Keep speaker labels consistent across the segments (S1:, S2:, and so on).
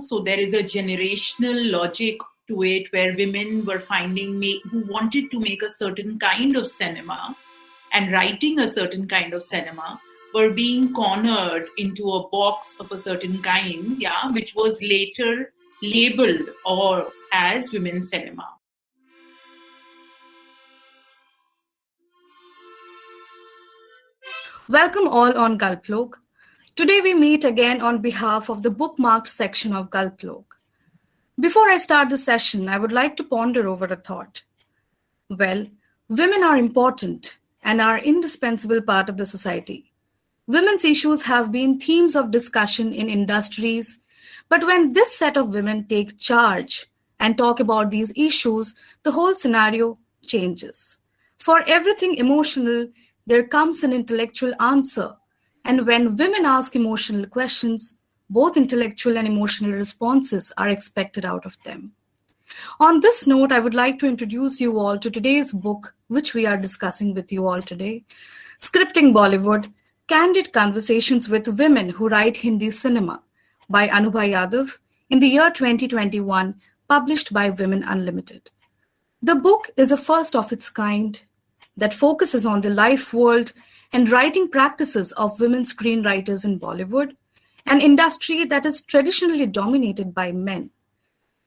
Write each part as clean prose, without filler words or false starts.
S1: so there is a generational logic to it where women were who wanted to make a certain kind of cinema and writing a certain kind of cinema were being cornered into a box of a certain kind, yeah, which was later labeled or as women's cinema.
S2: Welcome all on Gulplog. Today we meet again on behalf of the bookmarked section of Gulplog. Before I start the session, I would like to ponder over a thought. Well, women are important and are an indispensable part of the society. Women's issues have been themes of discussion in industries, but when this set of women take charge and talk about these issues, the whole scenario changes. For everything emotional, there comes an intellectual answer, and when women ask emotional questions, both intellectual and emotional responses are expected out of them. On this note, I would like to introduce you all to today's book, which we are discussing with you all today, Scripting Bollywood, Candid Conversations with Women Who Write Hindi Cinema by Anubha Yadav in the year 2021, published by Women Unlimited. The book is a first of its kind that focuses on the life, world, and writing practices of women screenwriters in Bollywood, an industry that is traditionally dominated by men.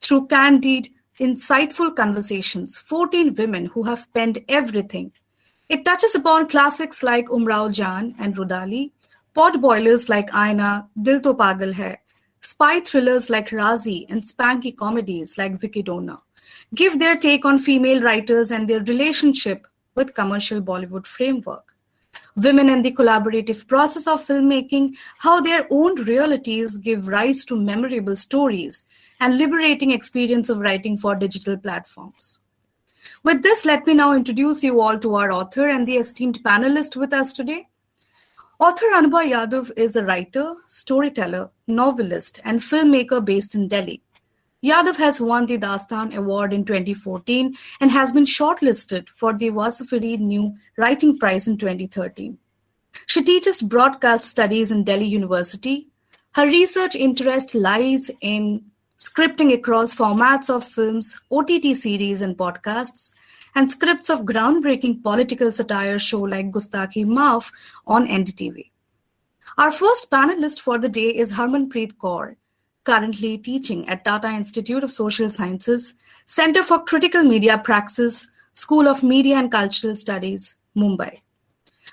S2: Through candid, insightful conversations, 14 women who have penned everything. It touches upon classics like UmraoJaan and Rudaali, potboilers like Aina, Dil To Pagal Hai, spy thrillers like Raazi, and spanky comedies like Vicky Donor. Give their take on female writers and their relationship with commercial Bollywood framework. Women and the collaborative process of filmmaking, how their own realities give rise to memorable stories, and liberating experience of writing for digital platforms. With this, let me now introduce you all to our author and the esteemed panelist with us today. Author Anubha Yadav is a writer, storyteller, novelist, and filmmaker based in Delhi. Yadav has won the Dastan Award in 2014 and has been shortlisted for the Vasafiri New Writing Prize in 2013. She teaches broadcast studies in Delhi University. Her research interest lies in scripting across formats of films, OTT series and podcasts, and scripts of groundbreaking political satire show like Gustakhi Maaf on NDTV. Our first panelist for the day is Harmanpreet Kaur, currently teaching at Tata Institute of Social Sciences, Center for Critical Media Praxis, School of Media and Cultural Studies, Mumbai.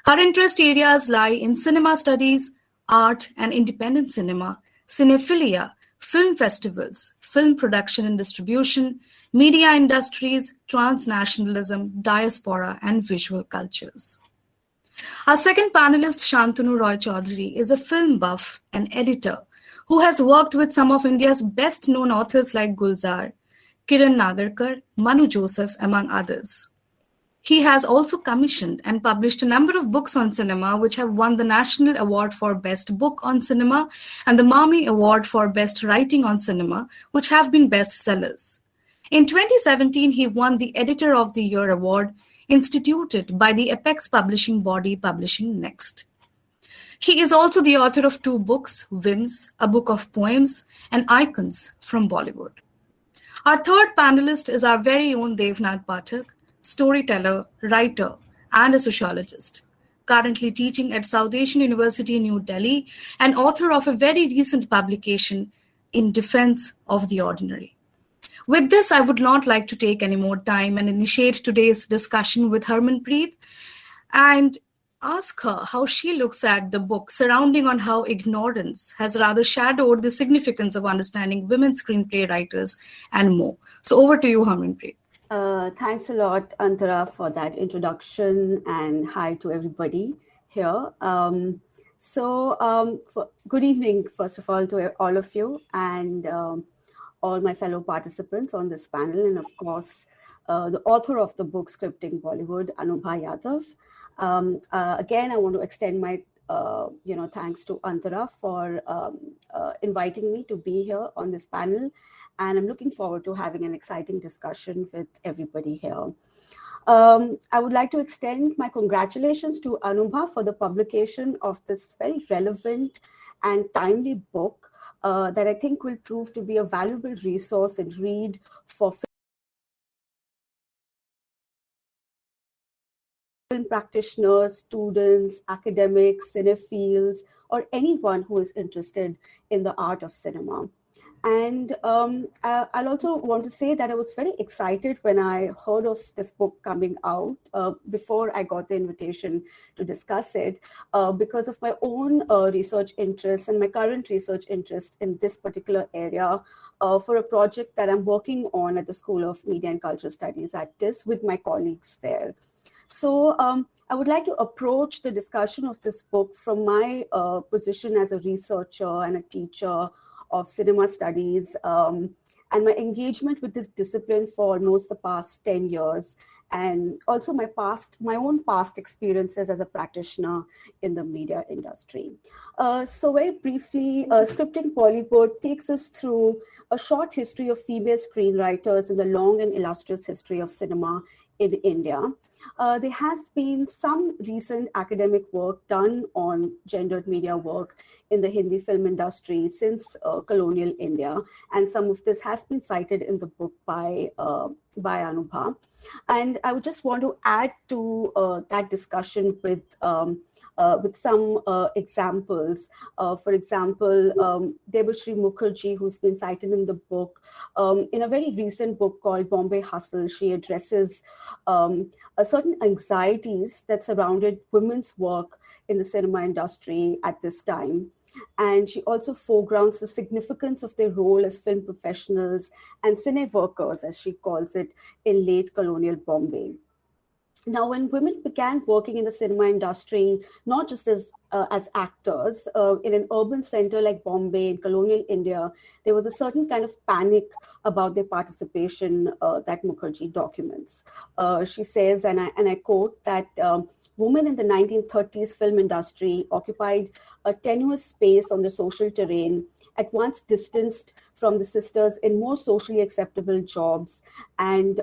S2: Her interest areas lie in cinema studies, art and independent cinema, cinephilia, film festivals, film production and distribution, media industries, transnationalism, diaspora, and visual cultures. Our second panelist, Shantanu Chaudhuri, is a film buff and editor who has worked with some of India's best-known authors like Gulzar, Kiran Nagarkar, Manu Joseph, among others. He has also commissioned and published a number of books on cinema which have won the National Award for Best Book on Cinema and the Mami Award for Best Writing on Cinema, which have been bestsellers. In 2017, he won the Editor of the Year Award, instituted by the apex publishing body Publishing Next. He is also the author of 2 books, Whims, a book of poems, and Icons from Bollywood. Our third panelist is our very own Devnath Pathak, storyteller, writer, and a sociologist, currently teaching at South Asian University in New Delhi and author of a very recent publication, In Defense of the Ordinary. With this, I would not like to take any more time and initiate today's discussion with Harmanpreet and ask her how she looks at the book surrounding on how ignorance has rather shadowed the significance of understanding women screenplay writers and more. So over to you, Harmanpreet.
S3: Thanks a lot, Antara, for that introduction, and hi to everybody here. Good evening, first of all, to all of you and all my fellow participants on this panel, and of course, the author of the book Scripting Bollywood, Anubha Yadav. Again, I want to extend my thanks to Antara for inviting me to be here on this panel. And I'm looking forward to having an exciting discussion with everybody here. I would like to extend my congratulations to Anubha for the publication of this very relevant and timely book that I think will prove to be a valuable resource and read for film practitioners, students, academics, cinephiles, or anyone who is interested in the art of cinema. And I'll also want to say that I was very excited when I heard of this book coming out before I got the invitation to discuss it, because of my own research interests and my current research interest in this particular area for a project that I'm working on at the School of Media and Cultural Studies at TIS with my colleagues there. So I would like to approach the discussion of this book from my position as a researcher and a teacher of cinema studies, and my engagement with this discipline for almost the past 10 years, and also my own past experiences as a practitioner in the media industry. So very briefly, Scripting Bollywood takes us through a short history of female screenwriters in the long and illustrious history of cinema in India. There has been some recent academic work done on gendered media work in the Hindi film industry since colonial India, and some of this has been cited in the book by Anubha. And I would just want to add to that discussion with some examples. For example, Debashri Mukherjee, who's been cited in the book, in a very recent book called Bombay Hustle, she addresses certain anxieties that surrounded women's work in the cinema industry at this time. And she also foregrounds the significance of their role as film professionals and cine workers, as she calls it, in late colonial Bombay. Now, when women began working in the cinema industry, not just as actors in an urban center like Bombay in colonial India, there was a certain kind of panic about their participation that Mukherjee documents. She says, and I quote, that women in the 1930s film industry occupied a tenuous space on the social terrain, at once distanced from the sisters in more socially acceptable jobs, and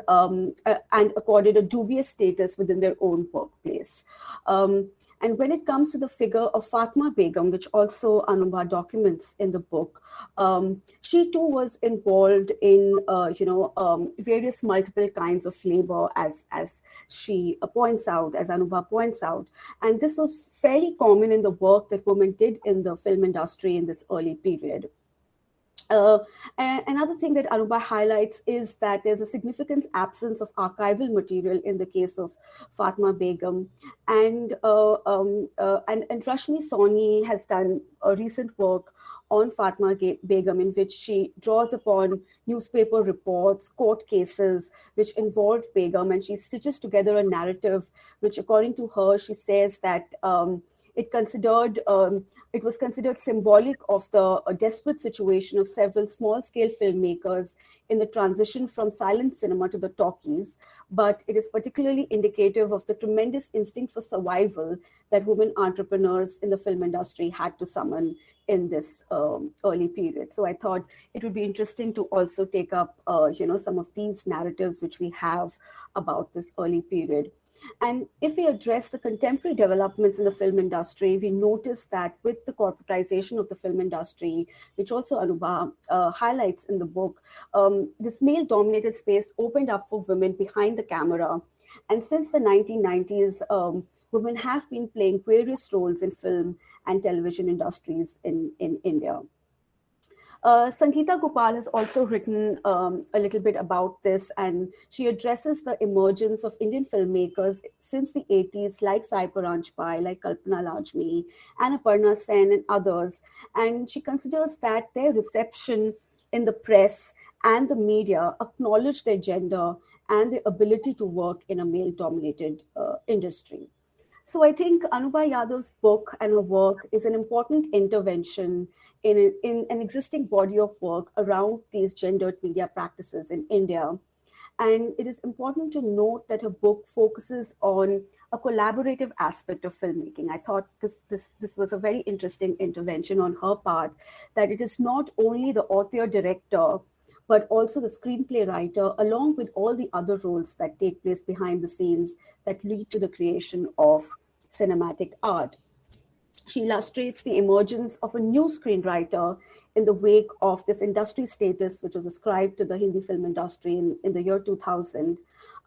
S3: accorded a dubious status within their own workplace. And when it comes to the figure of Fatma Begum, which also Anubha documents in the book, she too was involved in various multiple kinds of labor, as she points out, as Anubha points out. And this was fairly common in the work that women did in the film industry in this early period. And another thing that Anubha highlights is that there's a significant absence of archival material in the case of Fatma Begum, and Rashmi Soni has done a recent work on Fatma Begum, in which she draws upon newspaper reports, court cases which involved Begum, and she stitches together a narrative which, according to her, she says that it was considered symbolic of the desperate situation of several small-scale filmmakers in the transition from silent cinema to the talkies, but it is particularly indicative of the tremendous instinct for survival that women entrepreneurs in the film industry had to summon in this early period. So I thought it would be interesting to also take up some of these narratives which we have about this early period. And if we address the contemporary developments in the film industry, we notice that with the corporatization of the film industry, which also Anubha highlights in the book, this male-dominated space opened up for women behind the camera. And since the 1990s, women have been playing various roles in film and television industries in India. Sangeeta Gopal has also written a little bit about this, and she addresses the emergence of Indian filmmakers since the 80s, like Sai Paranjpai, like Kalpana Lajmi, Annapurna Sen, and others. And she considers that their reception in the press and the media acknowledge their gender and their ability to work in a male-dominated industry. So I think Anubha Yadav's book and her work is an important intervention in an existing body of work around these gendered media practices in India. And it is important to note that her book focuses on a collaborative aspect of filmmaking. I thought this was a very interesting intervention on her part, that it is not only the author-director, but also the screenplay writer, along with all the other roles that take place behind the scenes that lead to the creation of cinematic art. She illustrates the emergence of a new screenwriter in the wake of this industry status, which was ascribed to the Hindi film industry in the year 2000.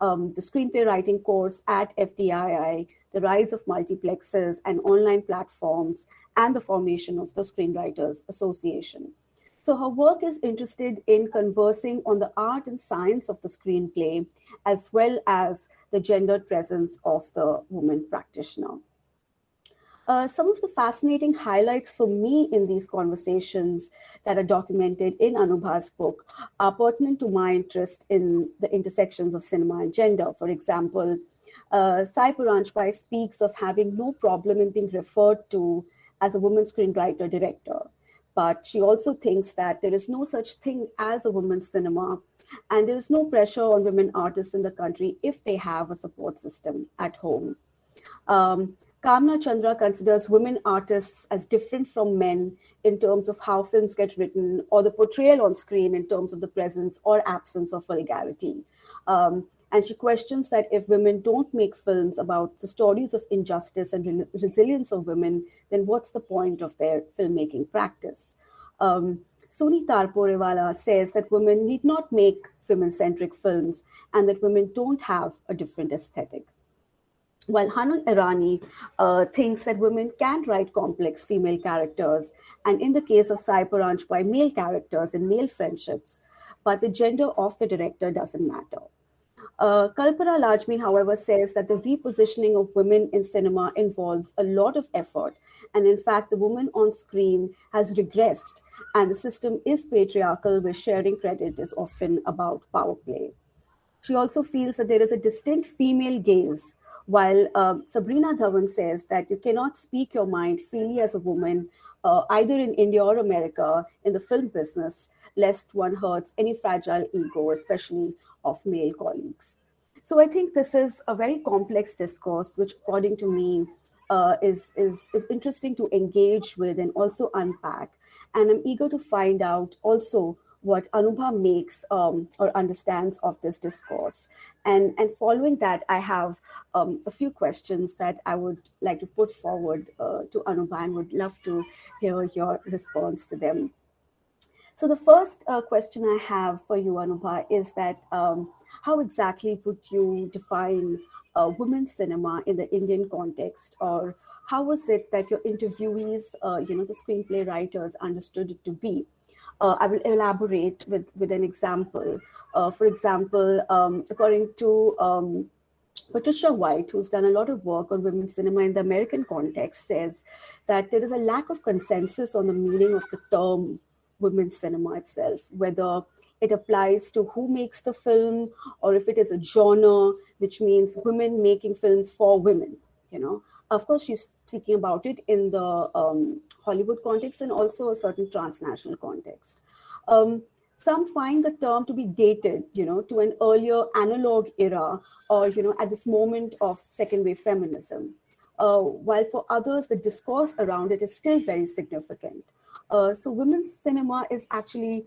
S3: The screenplay writing course at FTII, the rise of multiplexes and online platforms, and the formation of the Screenwriters Association. So her work is interested in conversing on the art and science of the screenplay, as well as the gendered presence of the woman practitioner. Some of the fascinating highlights for me in these conversations that are documented in Anubha's book are pertinent to my interest in the intersections of cinema and gender. For example, Sai Puranchpai speaks of having no problem in being referred to as a woman screenwriter director. But she also thinks that there is no such thing as a women's cinema, and there is no pressure on women artists in the country if they have a support system at home. Kamna Chandra considers women artists as different from men in terms of how films get written or the portrayal on screen in terms of the presence or absence of vulgarity. And she questions that if women don't make films about the stories of injustice and resilience of women, then what's the point of their filmmaking practice? Soni Tarporewala says that women need not make women-centric films and that women don't have a different aesthetic. While Hanul Irani thinks that women can write complex female characters, and in the case of Sai Puranchpai, male characters and male friendships, but the gender of the director doesn't matter. Kalpana Lajmi, however, says that the repositioning of women in cinema involves a lot of effort, and in fact, the woman on screen has regressed, and the system is patriarchal, where sharing credit is often about power play. She also feels that there is a distinct female gaze, while Sabrina Dhawan says that you cannot speak your mind freely as a woman, either in India or America, in the film business, lest one hurts any fragile ego, especially of male colleagues. So I think this is a very complex discourse, which, according to me, is interesting to engage with and also unpack. And I'm eager to find out also what Anubha makes or understands of this discourse. And following that, I have a few questions that I would like to put forward to Anubha and would love to hear your response to them. So the first question I have for you, Anubha, is that how exactly would you define women's cinema in the Indian context, or how was it that your interviewees, the screenplay writers, understood it to be? I will elaborate with an example. For example, according to Patricia White, who's done a lot of work on women's cinema in the American context, says that there is a lack of consensus on the meaning of the term women's cinema itself, whether it applies to who makes the film or if it is a genre, which means women making films for women. Of course, she's speaking about it in the Hollywood context and also a certain transnational context. Some find the term to be dated, to an earlier analog era, or at this moment of second wave feminism. While for others, the discourse around it is still very significant. So women's cinema is actually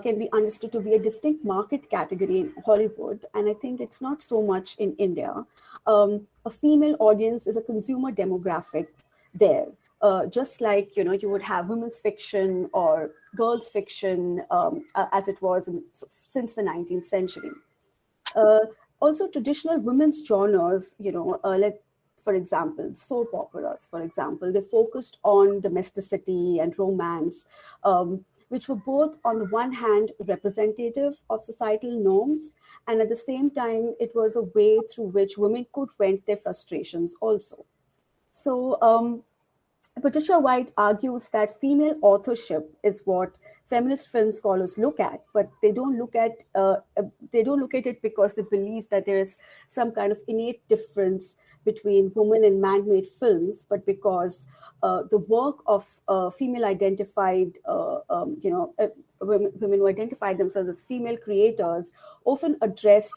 S3: can be understood to be a distinct market category in Hollywood, and I think it's not so much in India. A female audience is a consumer demographic there. Just like you would have women's fiction or girls' fiction, as it was since the 19th century. Also, traditional women's genres, for example, soap operas, for example, they focused on domesticity and romance, which were both, on the one hand, representative of societal norms, and at the same time, it was a way through which women could vent their frustrations also. So, Patricia White argues that female authorship is what feminist film scholars look at, but they don't look at it because they believe that there is some kind of innate difference between women and man-made films, but because the work of female-identified, women who identify themselves as female creators often address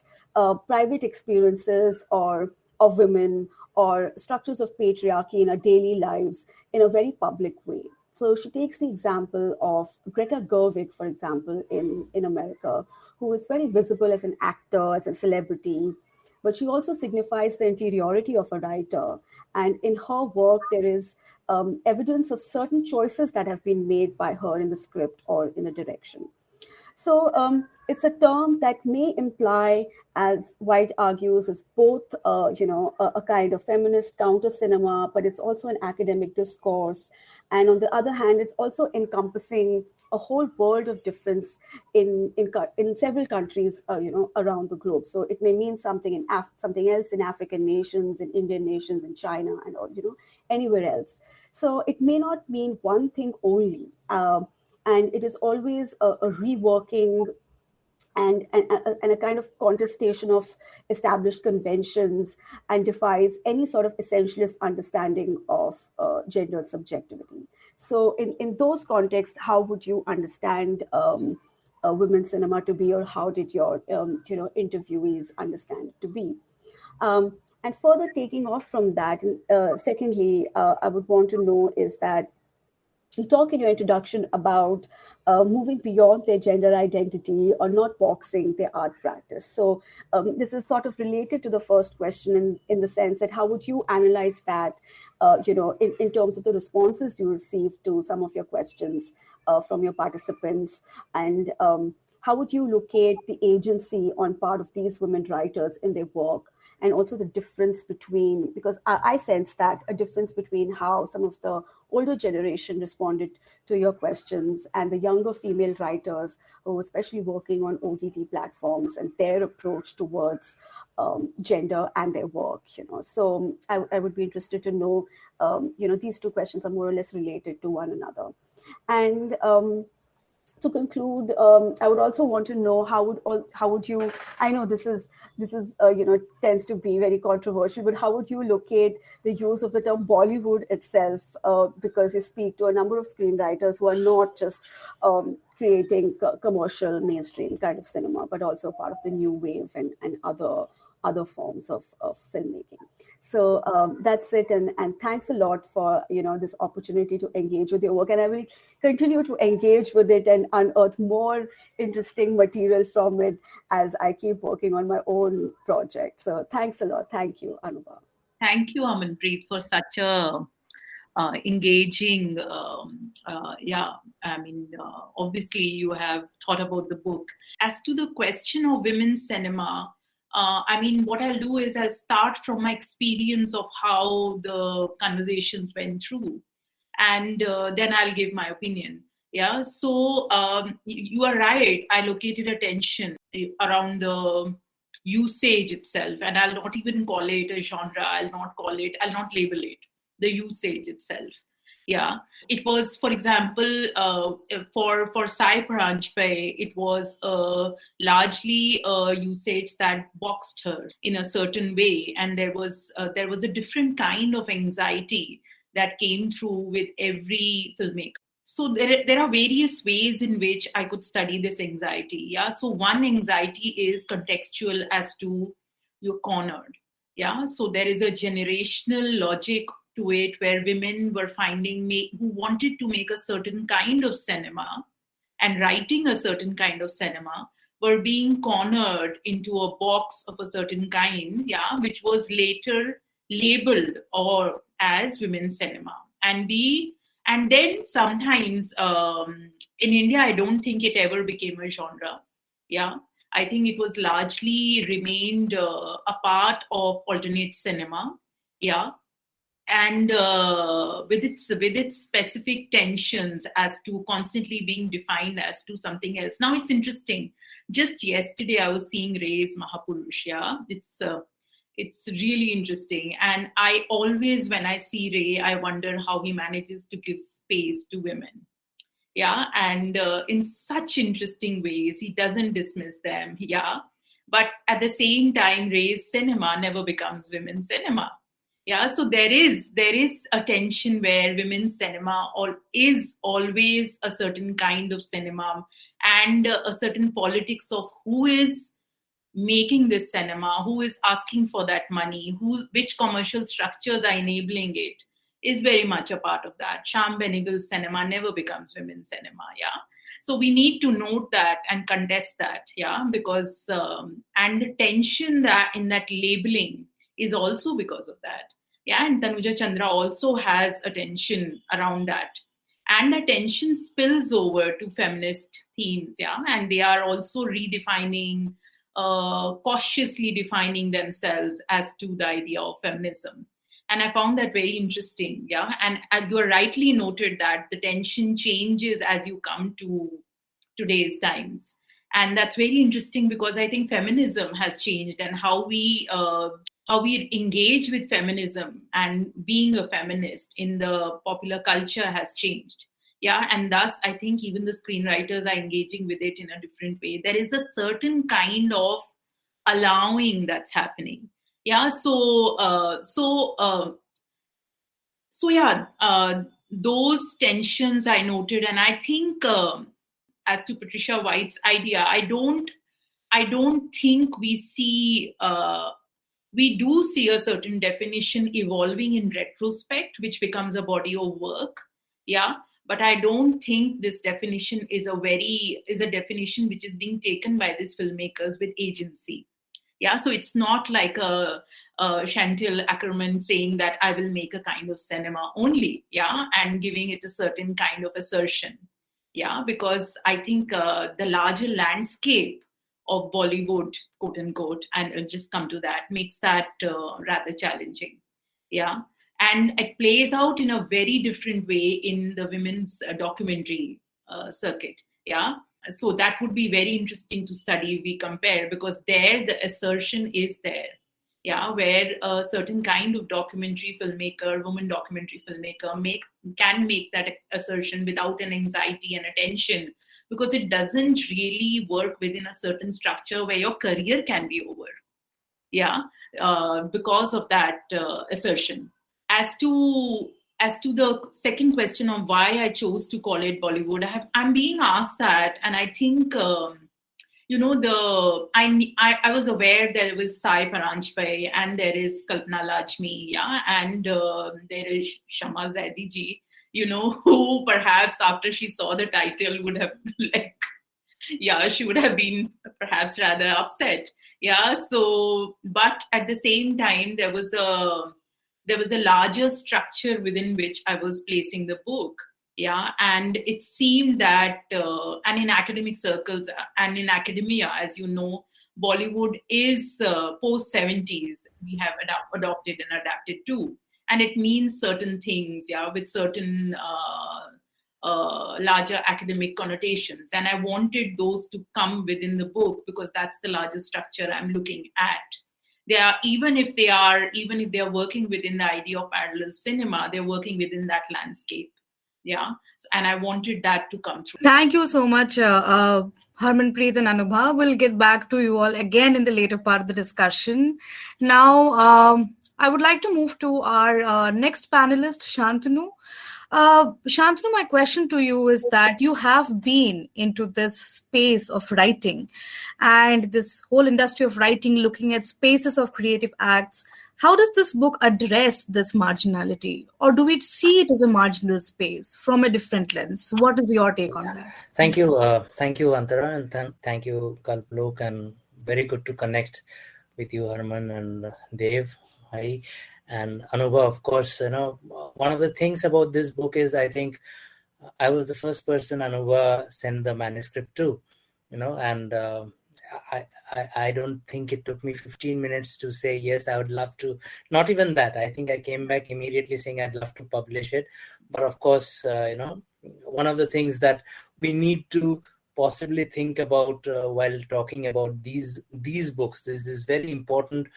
S3: private experiences or of women or structures of patriarchy in our daily lives in a very public way. So she takes the example of Greta Gerwig, for example, in America, who is very visible as an actor, as a celebrity, but she also signifies the interiority of a writer. And in her work, there is evidence of certain choices that have been made by her in the script or in the direction. So it's a term that may imply, as White argues, is both, a kind of feminist counter cinema, but it's also an academic discourse. And on the other hand, it's also encompassing a whole world of difference in several countries, around the globe. So it may mean something something else in African nations, in Indian nations, in China, and anywhere else. So it may not mean one thing only. And it is always a reworking and a kind of contestation of established conventions, and defies any sort of essentialist understanding of gendered subjectivity. So in those contexts, how would you understand women's cinema to be, or how did your interviewees understand it to be? And further taking off from that, secondly, I would want to know is that you talk in your introduction about moving beyond their gender identity or not boxing their art practice. So this is sort of related to the first question in the sense that how would you analyze that, in terms of the responses you received to some of your questions from your participants, and how would you locate the agency on part of these women writers in their work? And also the difference between, because I sense that a difference between how some of the older generation responded to your questions and the younger female writers who were especially working on OTT platforms and their approach towards gender and their work. So I would be interested to know, these two questions are more or less related to one another. And to conclude, I would also want to know how would you? I know this is tends to be very controversial, but how would you locate the use of the term Bollywood itself? Because you speak to a number of screenwriters who are not just creating commercial mainstream kind of cinema, but also part of the new wave and other forms of filmmaking. So that's it, and thanks a lot for this opportunity to engage with your work, and I will continue to engage with it and unearth more interesting material from it as I keep working on my own project. So thanks a lot. Thank you, Anubha.
S1: Thank you, Harmanpreet, for such a engaging, obviously you have thought about the book. As to the question of women's cinema, what I'll do is I'll start from my experience of how the conversations went through, and then I'll give my opinion. Yeah, so you are right. I located attention around the usage itself, and I'll not even call it a genre. I'll not label it, the usage itself. Yeah, it was, for example, for Sai Paranjpe, it was largely a usage that boxed her in a certain way, and there was a different kind of anxiety that came through with every filmmaker. So there are various ways in which I could study this anxiety. Yeah, so one anxiety is contextual, as to you're cornered. Yeah, so there is a generational logic to it, where women were who wanted to make a certain kind of cinema and writing a certain kind of cinema, were being cornered into a box of a certain kind, which was later labeled or as women's cinema. And then sometimes in India, I don't think it ever became a genre. Yeah, I think it was largely remained a part of alternate cinema. Yeah, and with its specific tensions as to constantly being defined as to something else. Now it's interesting. Just yesterday, I was seeing Ray's Mahapurush. Yeah, it's really interesting. And I always, when I see Ray, I wonder how he manages to give space to women. Yeah, and in such interesting ways, he doesn't dismiss them. Yeah, but at the same time, Ray's cinema never becomes women's cinema. Yeah, so there is a tension where women's cinema is always a certain kind of cinema, and a certain politics of who is making this cinema, who is asking for that money, which commercial structures are enabling it, is very much a part of that. Shyam Benegal's cinema never becomes women's cinema. Yeah, so we need to note that and contest that. Yeah, because and the tension that in that labeling is also because of that. Yeah, and Tanuja Chandra also has a tension around that. And the tension spills over to feminist themes, yeah, and they are also redefining, cautiously defining themselves as to the idea of feminism. And I found that very interesting, yeah. And you rightly noted that the tension changes as you come to today's times. And that's very interesting because I think feminism has changed, and how we engage with feminism and being a feminist in the popular culture has changed. Yeah, and thus I think even the screenwriters are engaging with it in a different way. There is a certain kind of allowing that's happening. Yeah, so yeah, those tensions I noted, and I think as to Patricia White's idea, I don't think we do see a certain definition evolving in retrospect, which becomes a body of work. Yeah. But I don't think this definition is a definition which is being taken by these filmmakers with agency. Yeah. So it's not like a Chantal Ackerman saying that I will make a kind of cinema only. Yeah. And giving it a certain kind of assertion. Yeah. Because I think the larger landscape of Bollywood, quote unquote, and I'll just come to that, makes that rather challenging. Yeah. And it plays out in a very different way in the women's documentary circuit. Yeah. So that would be very interesting to study if we compare, because there the assertion is there. Yeah, where a certain kind of documentary filmmaker, woman documentary filmmaker, can make that assertion without an anxiety and attention, because it doesn't really work within a certain structure where your career can be over. Yeah, because of that assertion. As to the second question of why I chose to call it Bollywood, I'm being asked that, and I think I was aware there was Sai Paranjpay and there is Kalpana Lajmi, yeah, and there is Shama Zaidi ji, who perhaps after she saw the title would have she would have been perhaps rather upset. Yeah, so but at the same time there was a larger structure within which I was placing the book. Yeah, and it seemed that, and in academic circles and in academia, as you know, Bollywood is post 70s. We have adopted and adapted to, and it means certain things, yeah, with certain larger academic connotations. And I wanted those to come within the book because that's the larger structure I'm looking at. They are, even if they are working within the idea of parallel cinema, they're working within that landscape. Yeah. So, and I wanted that to come through.
S2: Thank you so much, Harmanpreet and Anubha. We'll get back to you all again in the later part of the discussion. Now, I would like to move to our next panelist, Shantanu. Shantanu, my question to you is that you have been into this space of writing and this whole industry of writing, looking at spaces of creative acts. How does this book address this marginality, or do we see it as a marginal space from a different lens? What is your take on that?
S4: Thank you, Antara, and thank you, Kalplok, and very good to connect with you, Herman and Dev. Hi. And Anubha, of course, one of the things about this book is I think I was the first person Anubha sent the manuscript to, and I don't think it took me 15 minutes to say, yes, I would love to. Not even that. I think I came back immediately saying I'd love to publish it. But of course, one of the things that we need to possibly think about while talking about these books, there's this very important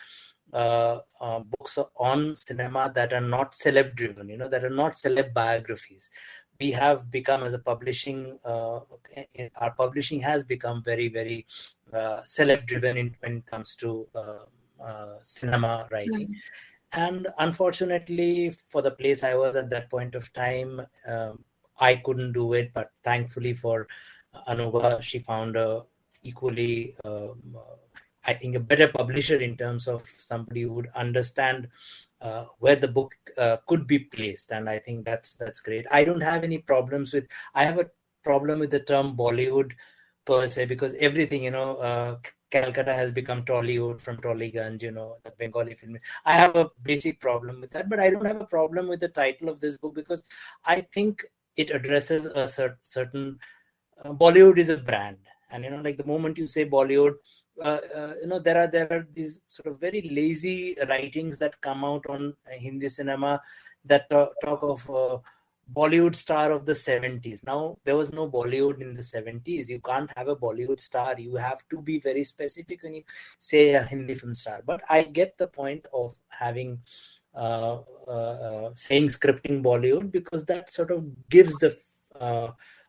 S4: books on cinema that are not celeb driven, that are not celeb biographies. We have become, as a publishing, our publishing has become very, very celeb driven when it comes to cinema writing. And unfortunately, for the place I was at that point of time, I couldn't do it. But thankfully for Anubha, she found a equally I think a better publisher in terms of somebody who would understand where the book could be placed. And I think that's great. I don't have any problems with, I have a problem with the term Bollywood per se, because everything, Calcutta has become Tollywood from Tollygunj, the Bengali film. I have a basic problem with that, but I don't have a problem with the title of this book, because I think it addresses a certain Bollywood is a brand, and like the moment you say Bollywood, there are these sort of very lazy writings that come out on Hindi cinema that talk of Bollywood star of the 70s. Now, there was no Bollywood in the 70s. You can't have a Bollywood star. You have to be very specific when you say a Hindi film star. But I get the point of having saying scripting Bollywood, because that sort of gives the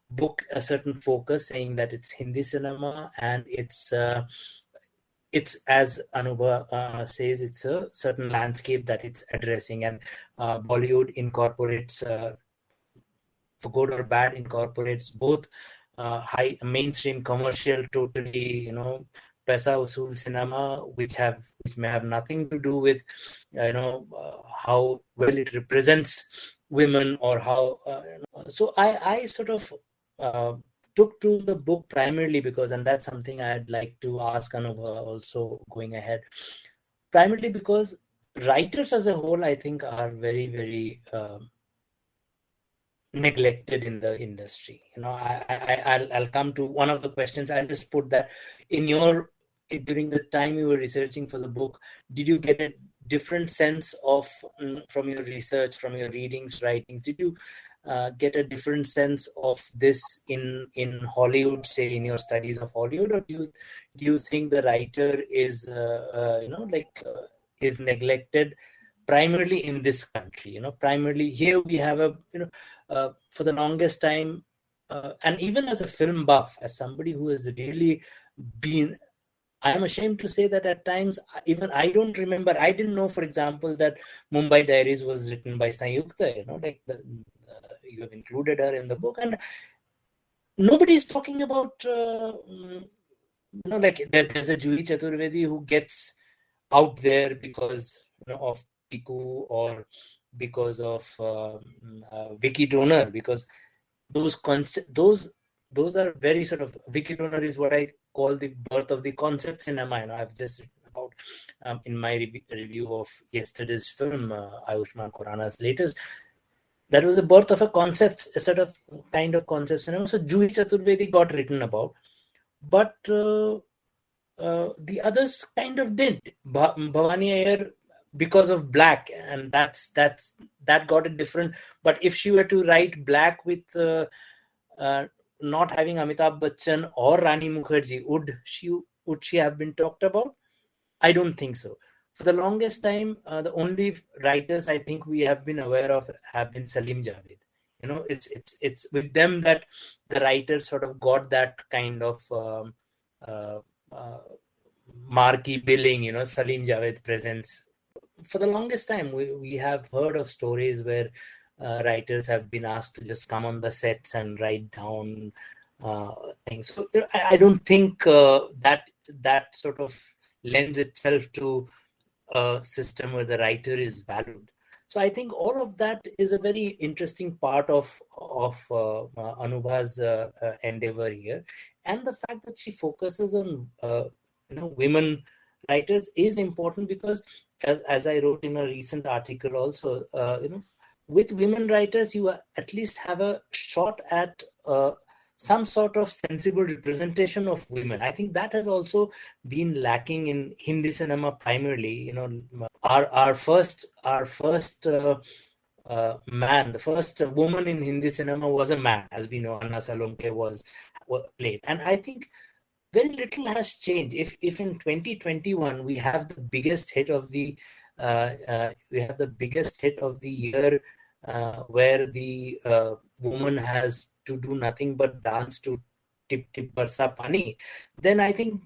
S4: book a certain focus, saying that it's Hindi cinema, and it's as Anubha says, it's a certain landscape that it's addressing, and Bollywood incorporates, for good or bad, incorporates both high mainstream commercial, totally paisa usul cinema, which may have nothing to do with how well it represents women, or how so I sort of took to the book primarily because, and that's something I'd like to ask Anubha also going ahead, primarily because writers as a whole, I think, are very, very neglected in the industry. I'll come to one of the questions. I'll just put that during the time you were researching for the book, did you get a different sense of, from your research, from your readings, writings, did you get a different sense of this in Hollywood, say in your studies of Hollywood, or do you think the writer is is neglected primarily in this country? Primarily here we have for the longest time, and even as a film buff, as somebody who has really been, I am ashamed to say that at times, even I don't remember, I didn't know, for example, that Mumbai Diaries was written by Sanyukta, you have included her in the book, and nobody is talking about, there's a Juhi Chaturvedi who gets out there because of Piku, or because of Vicky Donor, because those are very sort of, Vicky Donor is what I call the birth of the concept cinema. I've just written about in my review of yesterday's film, Ayushmann Khurrana's latest. That was the birth of a sort of kind of concept cinema. So Juhi Chaturvedi got written about, but the others kind of didn't. Bhavani Iyer, because of Black, and that got it different. But if she were to write Black with not having Amitabh Bachchan or Rani Mukherjee, would she have been talked about? I don't think so. For the longest time, the only writers I think we have been aware of have been Salim Javed. It's with them that the writers sort of got that kind of marquee billing. Salim Javed presents. For the longest time, we have heard of stories where writers have been asked to just come on the sets and write down things. So I don't think that sort of lends itself to a system where the writer is valued. So I think all of that is a very interesting part of Anubha's endeavor here, and the fact that she focuses on women writers is important, because as I wrote in a recent article also, with women writers, you at least have a shot at some sort of sensible representation of women. I think that has also been lacking in Hindi cinema primarily. Our first man, the first woman in Hindi cinema was a man, as we know. Anna Salonke was played, and I think very little has changed. If in 2021 we have the biggest hit of the year, where the woman has to do nothing but dance to Tip Tip Barsa Pani, then I think,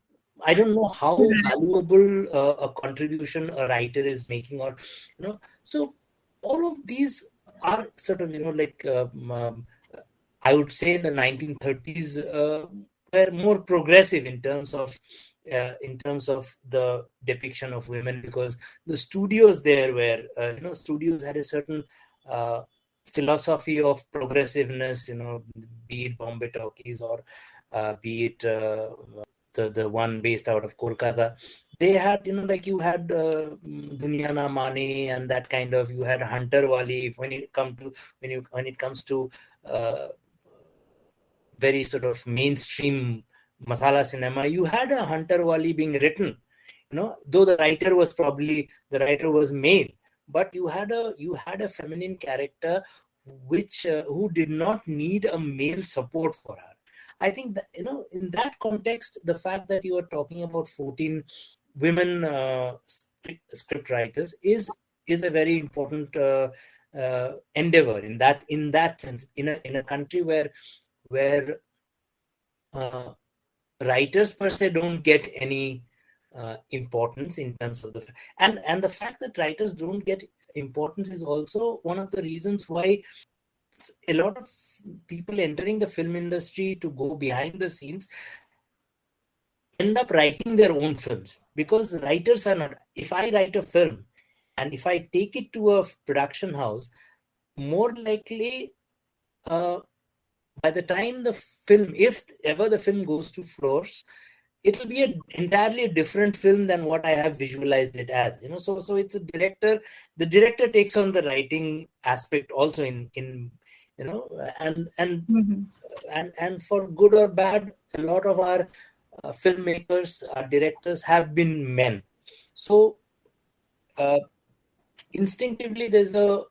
S4: I don't know how valuable a contribution a writer is making, or so all of these are sort of I would say in the 1930s were more progressive in terms of the depiction of women, because the studios there were studios had a certain philosophy of progressiveness, be it Bombay Talkies or be it the one based out of Kolkata. They had, like you had Duniya Na Mane and that kind of, you had Hunter Wali. When it comes to very sort of mainstream masala cinema, you had a Hunter Wali being written, though the writer was male, but you had a feminine character who did not need a male support for her. I think that, in that context, the fact that you are talking about 14 women script writers is a very important endeavor in that sense, in a country where writers per se don't get any importance in terms of and the fact that writers don't get importance is also one of the reasons why a lot of people entering the film industry to go behind the scenes end up writing their own films, because writers are not. If I write a film and if I take it to a production house, more likely by the time the film, if ever the film goes to floors, it'll be an entirely different film than what I have visualized it as. So it's the director takes on the writing aspect also and for good or bad, a lot of our filmmakers, our directors have been men. So instinctively there's a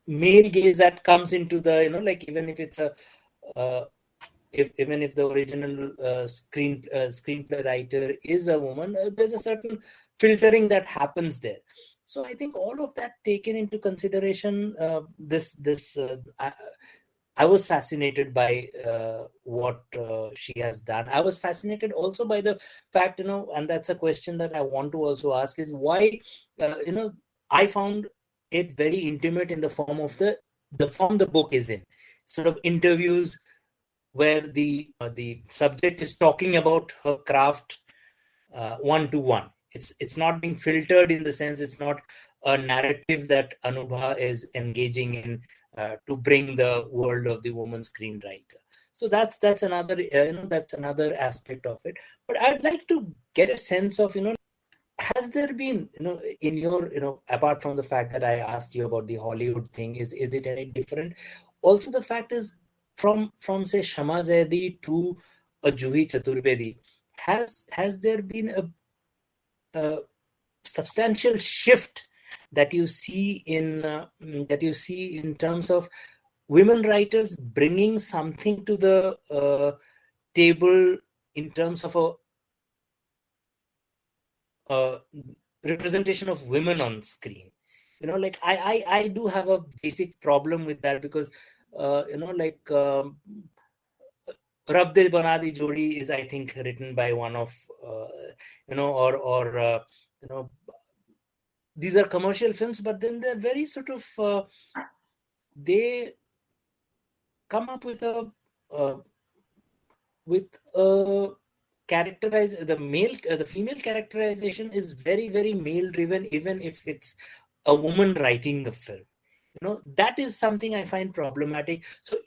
S4: male gaze that comes into the, like even if it's even if the original screenplay writer is a woman, there's a certain filtering that happens there. So I think all of that taken into consideration, I was fascinated by what she has done. I was fascinated also by the fact, and that's a question that I want to also ask, is why, I found it very intimate in the form of the form the book is in, sort of interviews where the subject is talking about her craft one-to-one. It's not being filtered, in the sense it's not a narrative that Anubha is engaging in to bring the world of the woman screenwriter. So that's another that's another aspect of it. But I'd like to get a sense of, has there been, in your, apart from the fact that I asked you about the Hollywood thing, is it any different? Also, the fact is, from say Shama Zaidi to a Juhi Chaturvedi, has there been a substantial shift that you see in terms of women writers bringing something to the table in terms of a representation of women on screen? Like I do have a basic problem with that, because like Rab Dil Bana Di Jodi is, I think, written by one of these are commercial films, but then they're very sort of they come up with a the female characterization is very, very male driven, even if it's a woman writing the film. That is something I find problematic. So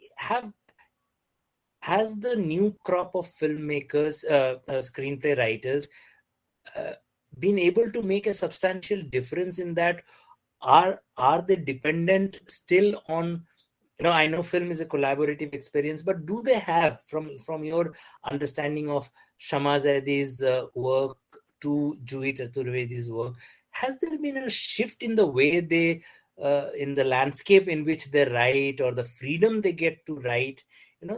S4: has the new crop of filmmakers, screenplay writers, been able to make a substantial difference in that? Are they dependent still on, I know film is a collaborative experience, but do they have, from your understanding of Shama Zaidi's work to Juhi Chaturvedi's work, has there been a shift in the way they, in the landscape in which they write, or the freedom they get to write?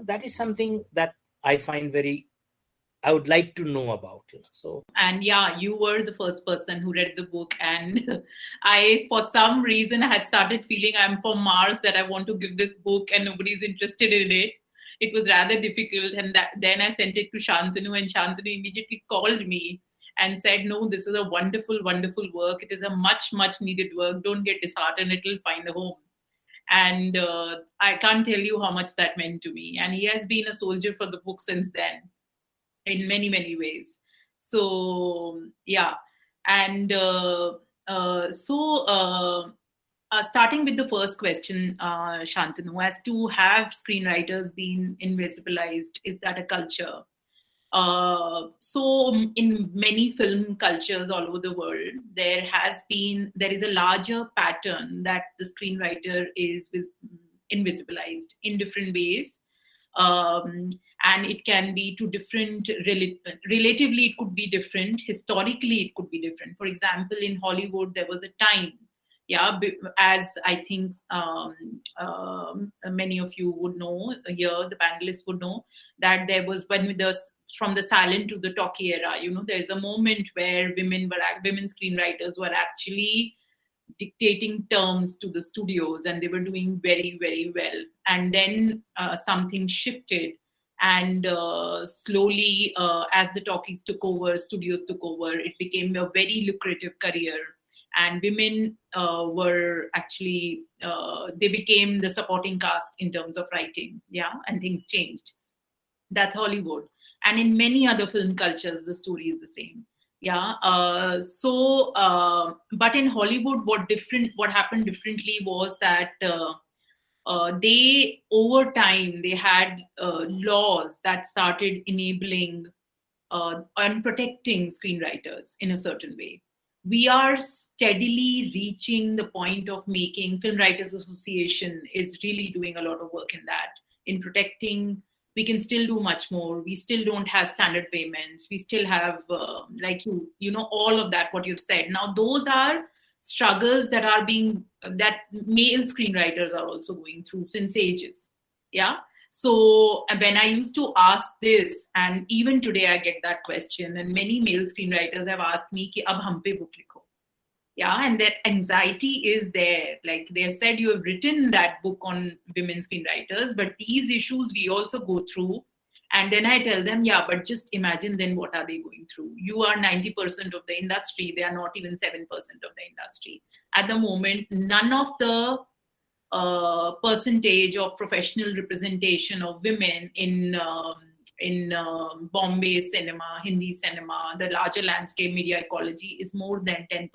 S4: That is something that I find I would like to know about. So,
S1: and yeah, you were the first person who read the book, and I, for some reason, I had started feeling I'm from Mars, that I want to give this book and nobody's interested in it. It was rather difficult, and then I sent it to Shantanu, and Shantanu immediately called me and said, no, this is a wonderful, wonderful work. It is a much, much needed work. Don't get disheartened. It will find a home. And I can't tell you how much that meant to me. And he has been a soldier for the book since then, in many, many ways. So, yeah. And starting with the first question, Shantanu, as to have screenwriters been invisibilized, is that a culture? So in many film cultures all over the world, there is a larger pattern that the screenwriter is invisibilized in different ways. And it can be to different, relatively it could be different, historically it could be different. For example, in Hollywood, there was a time, as I think many of you would know here, the panelists would know, that there was, from the silent to the talkie era, there's a moment where women screenwriters were actually dictating terms to the studios, and they were doing very, very well. And then something shifted, and slowly, as the talkies took over, studios took over, it became a very lucrative career. And women were actually, they became the supporting cast in terms of writing, and things changed. That's Hollywood. And in many other film cultures, the story is the same. But in Hollywood, what happened differently was that they, over time, they had laws that started enabling and protecting screenwriters in a certain way. We are steadily reaching the point of making, Film Writers Association is really doing a lot of work in that, in protecting. We can still do much more. We still don't have standard payments. We still have, all of that, what you've said. Now, those are struggles that male screenwriters are also going through since ages. So when I used to ask this, and even today I get that question, and many male screenwriters have asked me, ki ab hum pe book likho. And that anxiety is there. Like they've said, you have written that book on women screenwriters, but these issues we also go through. And then I tell them, but just imagine then what are they going through? You are 90% of the industry. They are not even 7% of the industry. At the moment, none of the percentage of professional representation of women in Bombay cinema, Hindi cinema, the larger landscape media ecology is more than 10%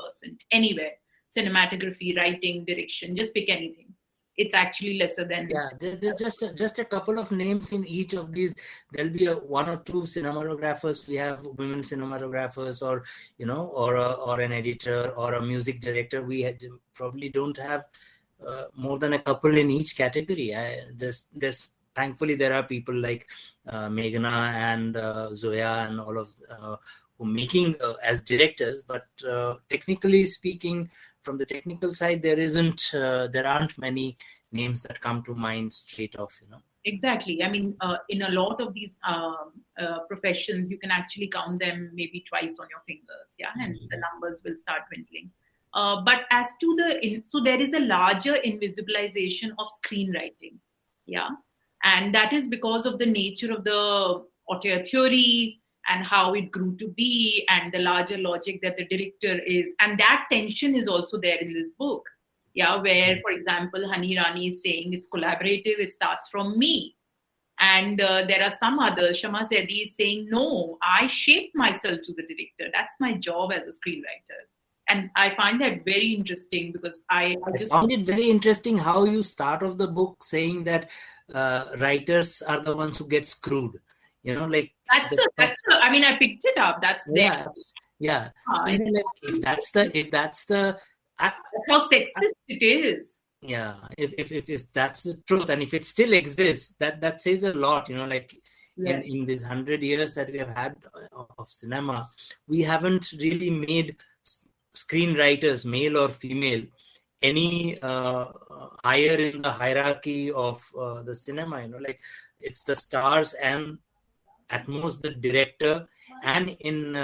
S1: anywhere. Cinematography, writing, direction, just pick anything. It's actually lesser than.
S4: There's just a couple of names in each of these. There'll be one or two cinematographers. We have women cinematographers, or or an editor or a music director. We probably don't have more than a couple in each category. There's thankfully there are people like Meghna and Zoya and all of who making as directors, but technically speaking, from the technical side, there aren't many names that come to mind straight off.
S1: Exactly. I mean, in a lot of these professions, you can actually count them maybe twice on your fingers, and the numbers will start dwindling. But as to so there is a larger invisibilization of screenwriting, and that is because of the nature of the auteur theory and how it grew to be, and the larger logic that the director is. And that tension is also there in this book, where, for example, Hani Rani is saying it's collaborative, it starts from me. And there are some others, Shama Zaidi is saying, no, I shaped myself to the director. That's my job as a screenwriter. And I find that very interesting, because I
S4: found it very interesting how you start off the book saying that writers are the ones who get screwed.
S1: I mean, I picked it up. That's there.
S4: Yeah. So, if that's the
S1: that's how sexist it is.
S4: Yeah. If that's the truth, and if it still exists, that says a lot. In these 100 years that we have had of cinema, we haven't really made screenwriters, male or female, any higher in the hierarchy of the cinema. It's the stars and at most the director. And in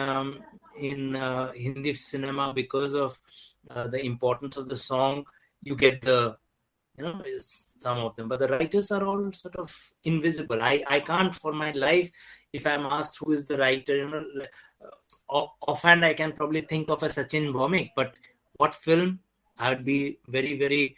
S4: Hindi cinema, because of the importance of the song, you get some of them, but the writers are all sort of invisible. I can't for my life, if I'm asked who is the writer, offhand I can probably think of a Sachin Bhaumik, but what film, I would be very, very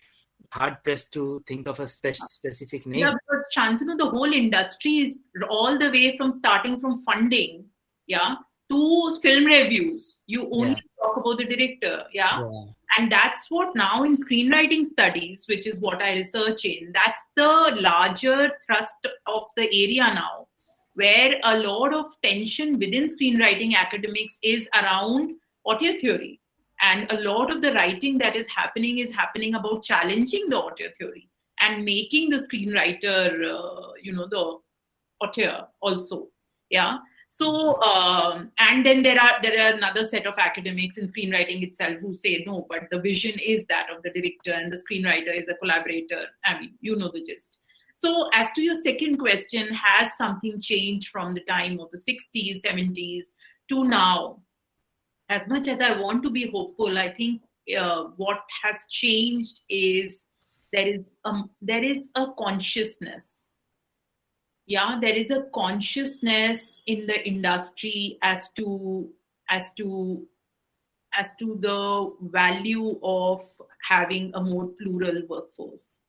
S4: hard pressed to think of a specific name.
S1: Yeah, because Shantanu, the whole industry is all the way from starting from funding, to film reviews. You only talk about the director. Yeah.
S4: Yeah.
S1: And that's what now in screenwriting studies, which is what I research in, that's the larger thrust of the area now, where a lot of tension within screenwriting academics is around auteur theory. And a lot of the writing that is happening about challenging the auteur theory and making the screenwriter, the auteur also. Yeah. So, and then there are another set of academics in screenwriting itself who say no, but the vision is that of the director and the screenwriter is a collaborator. I mean, you know the gist. So, as to your second question, has something changed from the time of the 60s, 70s to now? As much as I want to be hopeful, I think what has changed is there is a consciousness. Yeah, there is a consciousness in the industry as to the value of having a more plural workforce.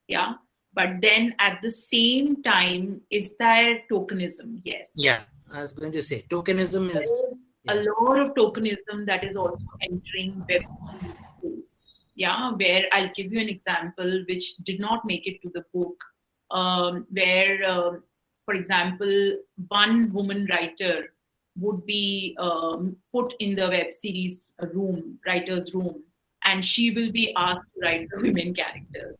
S1: Yeah, but then at the same time, is there tokenism? Yes.
S4: Yeah, I was going to say tokenism is
S1: a lot of tokenism that is also entering web series. Yeah, where I'll give you an example which did not make it to the book, where, for example, one woman writer would be put in the web series writer's room, and she will be asked to write the women characters.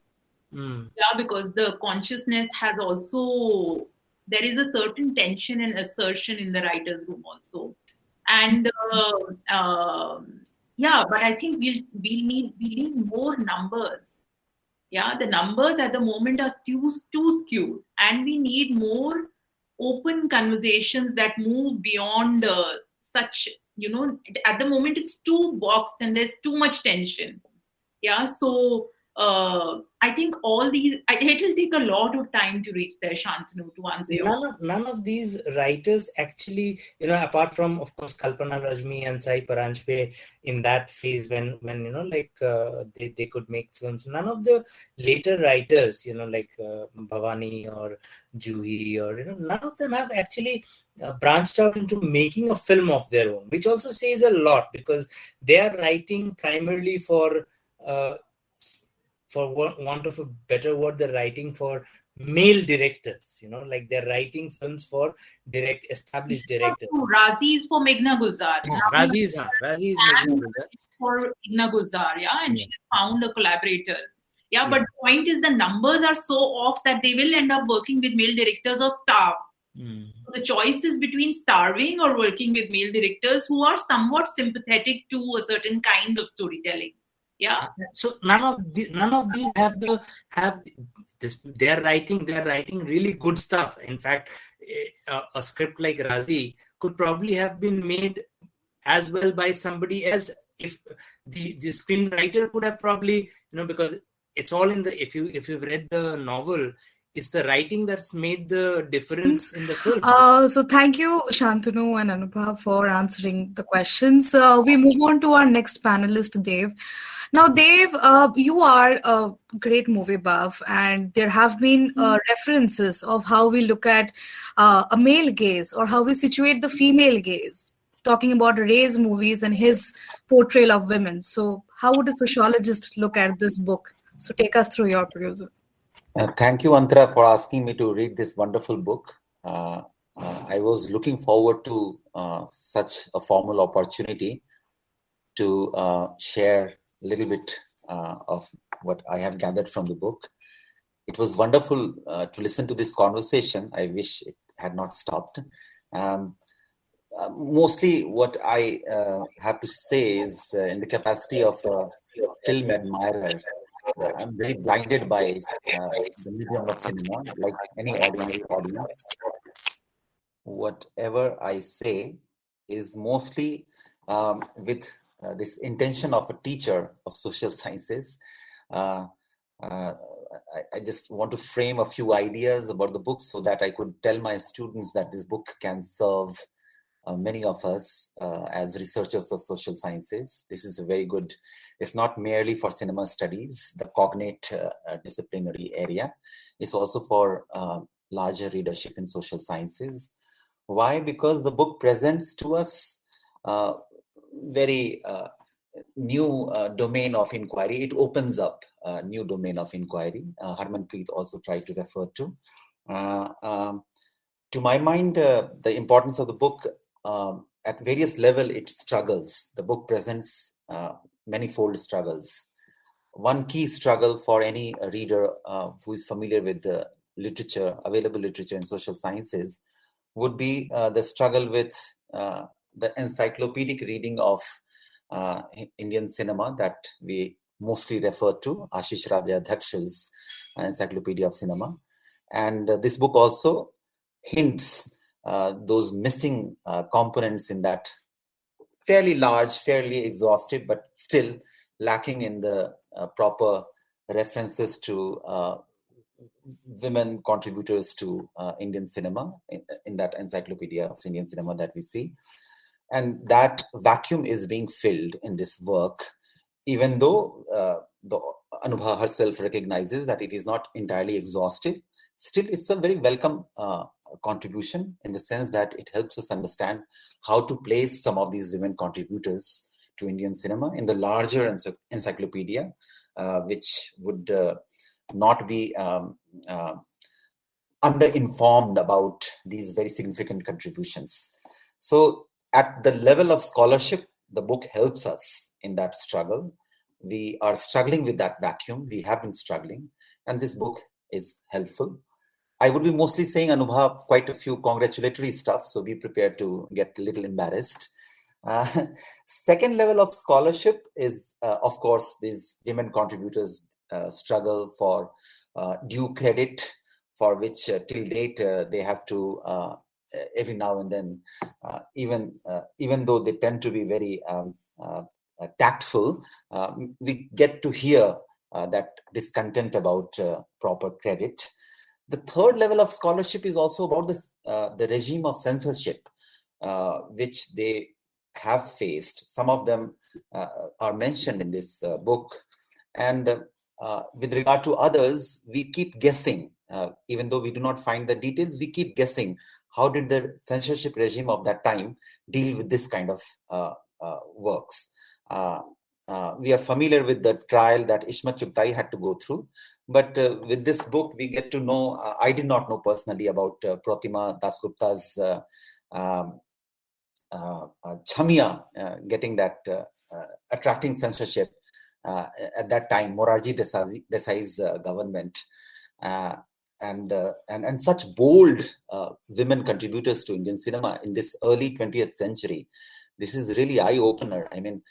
S1: Yeah, because the consciousness has also, there is a certain tension and assertion in the writer's room also. And yeah, but I think we need more numbers. Yeah, the numbers at the moment are too skewed, and we need more open conversations that move beyond such, at the moment it's too boxed and there's too much tension. Yeah, so I think all these, it'll take a lot of time to reach there, Shantanu, to answer your
S4: None of these writers actually, apart from, of course, Kalpana Rajmi and Sai Paranjpe in that phase when they could make films. None of the later writers, like Bhavani or Juhi or, none of them have actually branched out into making a film of their own, which also says a lot because they are writing primarily for want of a better word, they're writing for male directors, like they're writing films for established directors.
S1: Raazi is for Meghna Gulzar.
S4: Raazi is Meghna Gulzar.
S1: For Meghna Gulzar, and she's found a collaborator. Yeah, but the point is the numbers are so off that they will end up working with male directors or starve. So the choice is between starving or working with male directors who are somewhat sympathetic to a certain kind of storytelling. Yeah.
S4: So none of these have this. They are writing really good stuff. In fact, a script like Raazi could probably have been made as well by somebody else. If the screenwriter could have probably, because it's all in the. If you've read the novel, it's the writing that's made the difference in the film.
S2: So thank you, Shantanu and Anubha, for answering the questions. We move on to our next panelist, Dev. Now, Dev, you are a great movie buff, and there have been references of how we look at a male gaze or how we situate the female gaze, talking about Ray's movies and his portrayal of women. So how would a sociologist look at this book? So take us through your perusal.
S5: Thank you, Antara, for asking me to read this wonderful book. I was looking forward to such a formal opportunity to share a little bit of what I have gathered from the book. It was wonderful to listen to this conversation. I wish it had not stopped. Mostly what I have to say is in the capacity of a film admirer, I'm very blinded by the medium of cinema, like any ordinary audience. Whatever I say is mostly with this intention of a teacher of social sciences. I just want to frame a few ideas about the book so that I could tell my students that this book can serve many of us as researchers of social sciences. This is a very good, it's not merely for cinema studies, the cognate disciplinary area. It's also for larger readership in social sciences. Why? Because the book presents to us very new domain of inquiry. It opens up a new domain of inquiry. Harmanpreet also tried to refer to. To my mind, the importance of the book, at various levels, it struggles. The book presents manifold struggles. One key struggle for any reader who is familiar with the literature, available literature in social sciences, would be the struggle with the encyclopedic reading of Indian cinema that we mostly refer to, Ashish Rajayaksha's Encyclopedia of Cinema. And this book also hints those missing components in that fairly large, fairly exhaustive, but still lacking in the proper references to women contributors to Indian cinema in that Encyclopedia of Indian Cinema that we see. And that vacuum is being filled in this work, even though Anubha herself recognizes that it is not entirely exhaustive. Still, it's a very welcome contribution in the sense that it helps us understand how to place some of these women contributors to Indian cinema in the larger encyclopedia, which would not be under-informed about these very significant contributions. So at the level of scholarship, the book helps us in that struggle. We are struggling with that vacuum. We have been struggling, and this book is helpful. I would be mostly saying, Anubha, quite a few congratulatory stuff, so be prepared to get a little embarrassed. Second level of scholarship is, of course, these women contributors struggle for due credit, for which till date they have to every now and then, even though they tend to be very tactful, we get to hear that discontent about proper credit. The third level of scholarship is also about this, the regime of censorship, which they have faced. Some of them are mentioned in this book. And with regard to others, we keep guessing. Even though we do not find the details, we keep guessing. How did the censorship regime of that time deal with this kind of works? We are familiar with the trial that Ishmat Chugtai had to go through. But with this book, we get to know, I did not know personally about Pratima Dasgupta's Chamia getting that, attracting censorship at that time, Morarji Desai's government. And such bold women contributors to Indian cinema in this early 20th century. This is really eye-opener. I mean,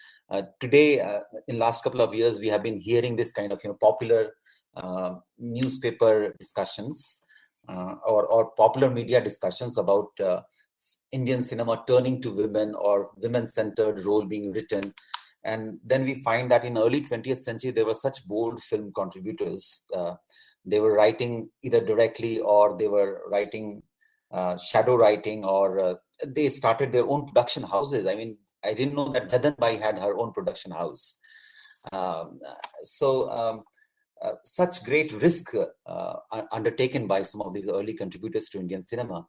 S5: today, in last couple of years, we have been hearing this kind of popular newspaper discussions or popular media discussions about Indian cinema turning to women or women-centered role being written. And then we find that in early 20th century, there were such bold film contributors. They were writing either directly or they were writing shadow writing, or they started their own production houses. I mean, I didn't know that Jadan Bai had her own production house. Such great risk undertaken by some of these early contributors to Indian cinema.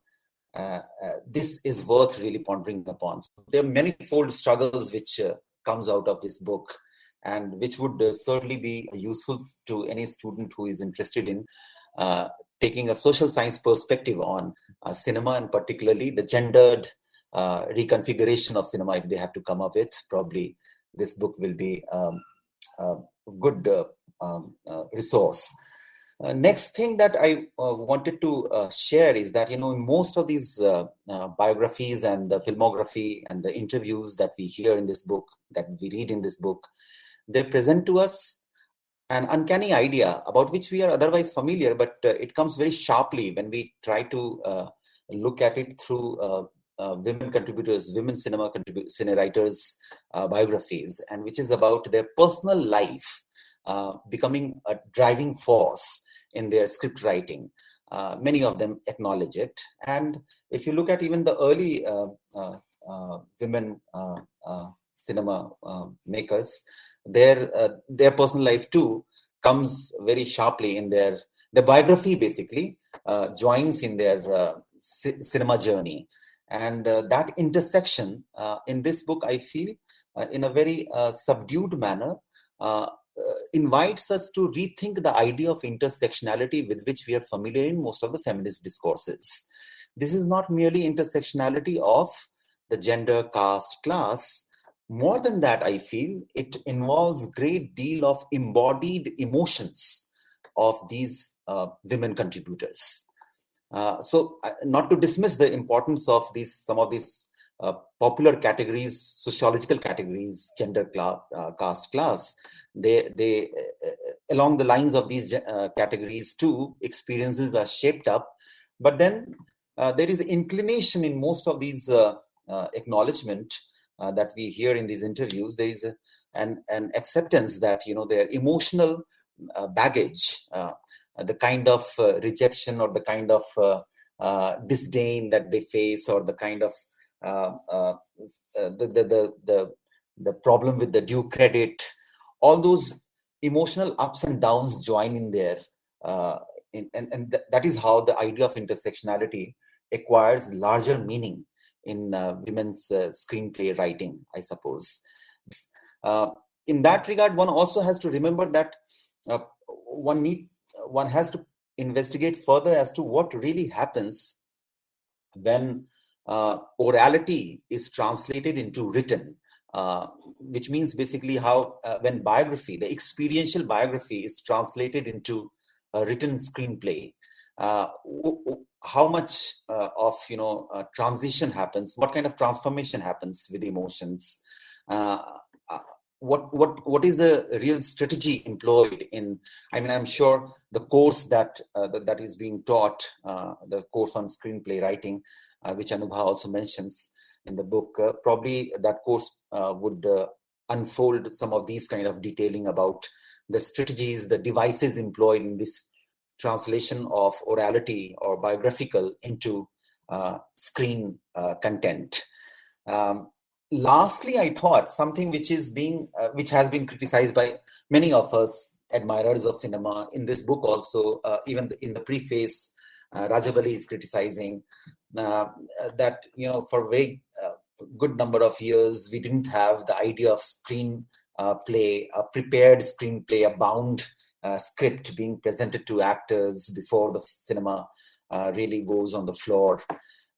S5: This is worth really pondering upon. So there are manifold struggles which comes out of this book, and which would certainly be useful to any student who is interested in taking a social science perspective on cinema, and particularly the gendered reconfiguration of cinema. If they have to come up with, probably this book will be a good resource. Next thing that I wanted to share is that, in most of these biographies and the filmography and the interviews that we hear in this book, that we read in this book, they present to us an uncanny idea about which we are otherwise familiar, but it comes very sharply when we try to look at it through women contributors, women cinema writers' biographies, and which is about their personal life becoming a driving force in their script writing. Many of them acknowledge it. And if you look at even the early women cinema makers, their personal life too comes very sharply in their biography, basically joins in their cinema journey. And that intersection in this book, I feel, in a very subdued manner, invites us to rethink the idea of intersectionality with which we are familiar in most of the feminist discourses. This is not merely intersectionality of the gender, caste, class. More than that, I feel it involves a great deal of embodied emotions of these women contributors. So not to dismiss the importance of some of these popular categories, sociological categories, gender, caste, class, they along the lines of these categories too, experiences are shaped up. But then there is inclination in most of these acknowledgement that we hear in these interviews. There is an acceptance that their emotional baggage, the kind of rejection or the kind of disdain that they face, or the kind of the problem with the due credit, all those emotional ups and downs join in there, and that is how the idea of intersectionality acquires larger meaning in women's screenplay writing, I suppose. In that regard, one also has to remember that one has to investigate further as to what really happens when orality is translated into written, which means basically how when biography, the experiential biography, is translated into a written screenplay. How much of transition happens? What kind of transformation happens with emotions? What is the real strategy employed in? I mean, I'm sure the course that is being taught, the course on screenplay writing, which Anubha also mentions in the book, probably that course would unfold some of these kind of detailing about the strategies, the devices employed in this translation of orality or biographical into screen content. Lastly, I thought something which has been criticized by many of us admirers of cinema in this book also, even in the preface, Rajabali is criticizing that for a very good number of years we didn't have the idea of screen play, a prepared screenplay, a bound script being presented to actors before the cinema really goes on the floor.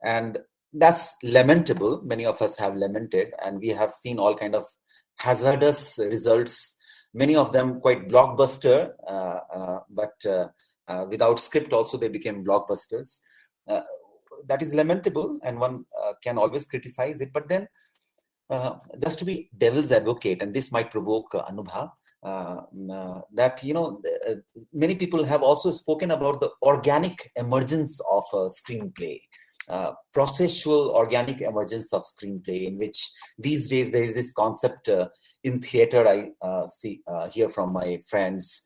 S5: And that's lamentable. Many of us have lamented, and we have seen all kind of hazardous results, many of them quite blockbuster, but without script also they became blockbusters. That is lamentable, and one can always criticize it. But then just to be devil's advocate, and this might provoke Anubha, that many people have also spoken about the organic emergence of a screenplay, processual organic emergence of screenplay, in which these days there is this concept in theater I hear from my friends,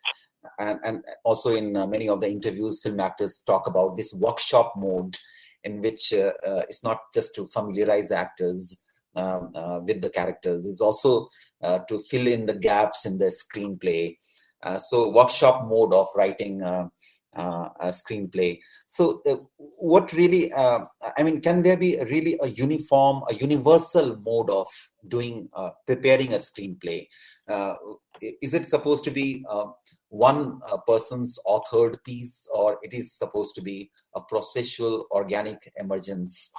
S5: and also in many of the interviews film actors talk about this workshop mode, in which it's not just to familiarize the actors with the characters, it's also to fill in the gaps in the screenplay. So workshop mode of writing a screenplay. So what really, can there be really a universal mode of doing, preparing a screenplay? Is it supposed to be one person's authored piece, or it is supposed to be a processual organic emergence,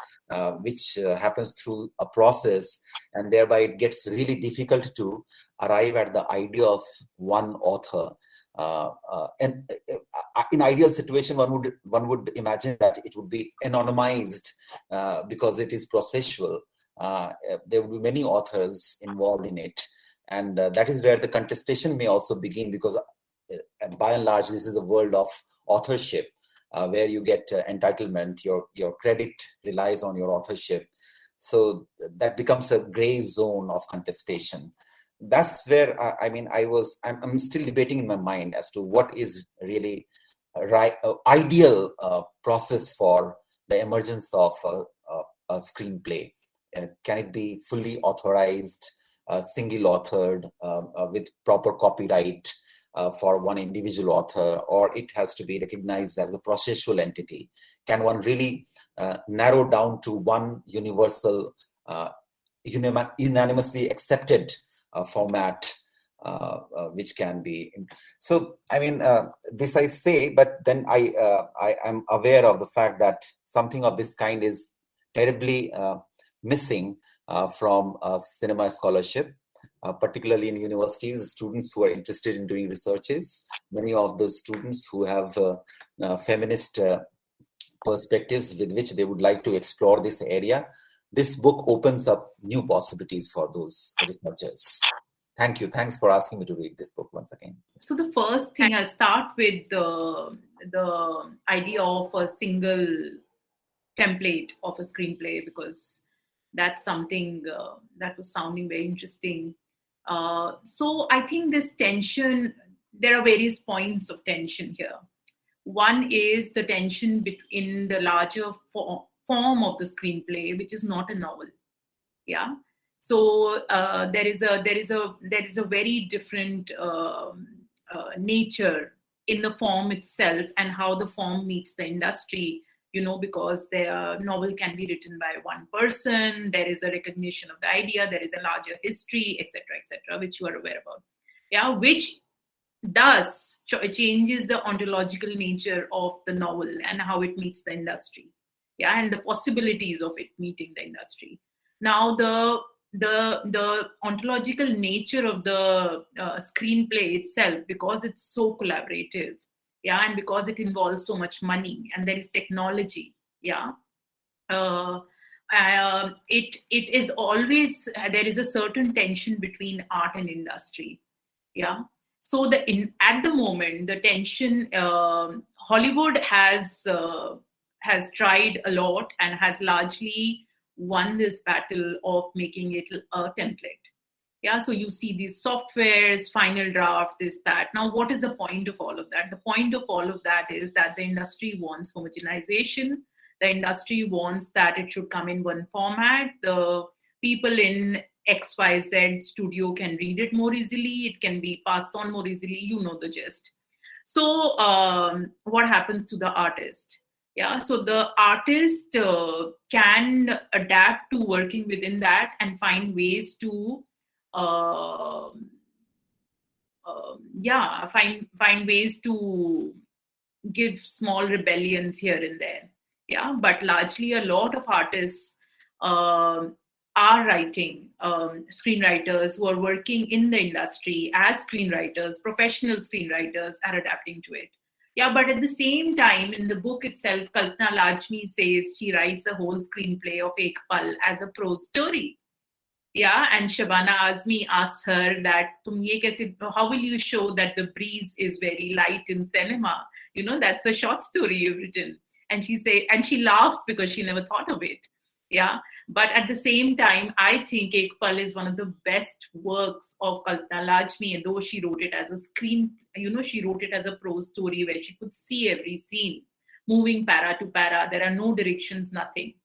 S5: which happens through a process, and thereby it gets really difficult to arrive at the idea of one author? And in ideal situation, one would imagine that it would be anonymized because it is processual. There will be many authors involved in it, and that is where the contestation may also begin, because by and large this is a world of authorship, where you get entitlement, your credit relies on your authorship. So that becomes a gray zone of contestation. That's where I'm still debating in my mind as to what is really ideal process for the emergence of a screenplay. Can it be fully authorized, single authored, with proper copyright for one individual author, or it has to be recognized as a processual entity? Can one really narrow down to one universal unanimously accepted format, which can be. So, I mean, this I say, but then I am aware of the fact that something of this kind is terribly missing from cinema scholarship, particularly in universities. Students who are interested in doing researches, many of those students who have feminist perspectives with which they would like to explore this area. This book opens up new possibilities for those researchers. Thank you. Thanks for asking me to read this book once again.
S1: So the first thing, I'll start with the idea of a single template of a screenplay, because that's something that was sounding very interesting. So I think this tension, there are various points of tension here. One is the tension between the larger form of the screenplay, which is not a novel. Yeah. So there is a very different nature in the form itself and how the form meets the industry, because the novel can be written by one person. There is a recognition of the idea. There is a larger history, etc., which you are aware about. Yeah, which does changes the ontological nature of the novel and how it meets the industry. Yeah, and the possibilities of it meeting the industry. Now, the ontological nature of the screenplay itself, because it's so collaborative, yeah, and because it involves so much money and there is technology, yeah, it is always, there is a certain tension between art and industry, yeah. So at the moment, the tension, Hollywood has tried a lot and has largely won this battle of making it a template. Yeah, so you see these softwares, final draft, this, that. Now, what is the point of all of that? The point of all of that is that the industry wants homogenization. The industry wants that it should come in one format. The people in XYZ studio can read it more easily. It can be passed on more easily. You know the gist. So what happens to the artist? Yeah, so the artist can adapt to working within that and find ways to, find ways to give small rebellions here and there. Yeah, but largely a lot of artists are writing, screenwriters who are working in the industry as screenwriters, professional screenwriters are adapting to it. Yeah, but at the same time, in the book itself, Kalpana Lajmi says she writes a whole screenplay of Ek Pal as a prose story. Yeah, and Shabana Azmi asks her that, how will you show that the breeze is very light in cinema? That's a short story you've written. And she laughs because she never thought of it. Yeah, but at the same time, I think Ek Pal is one of the best works of Kalpana Lajmi, and though she wrote it as a she wrote it as a prose story where she could see every scene, moving para to para. There are no directions, nothing.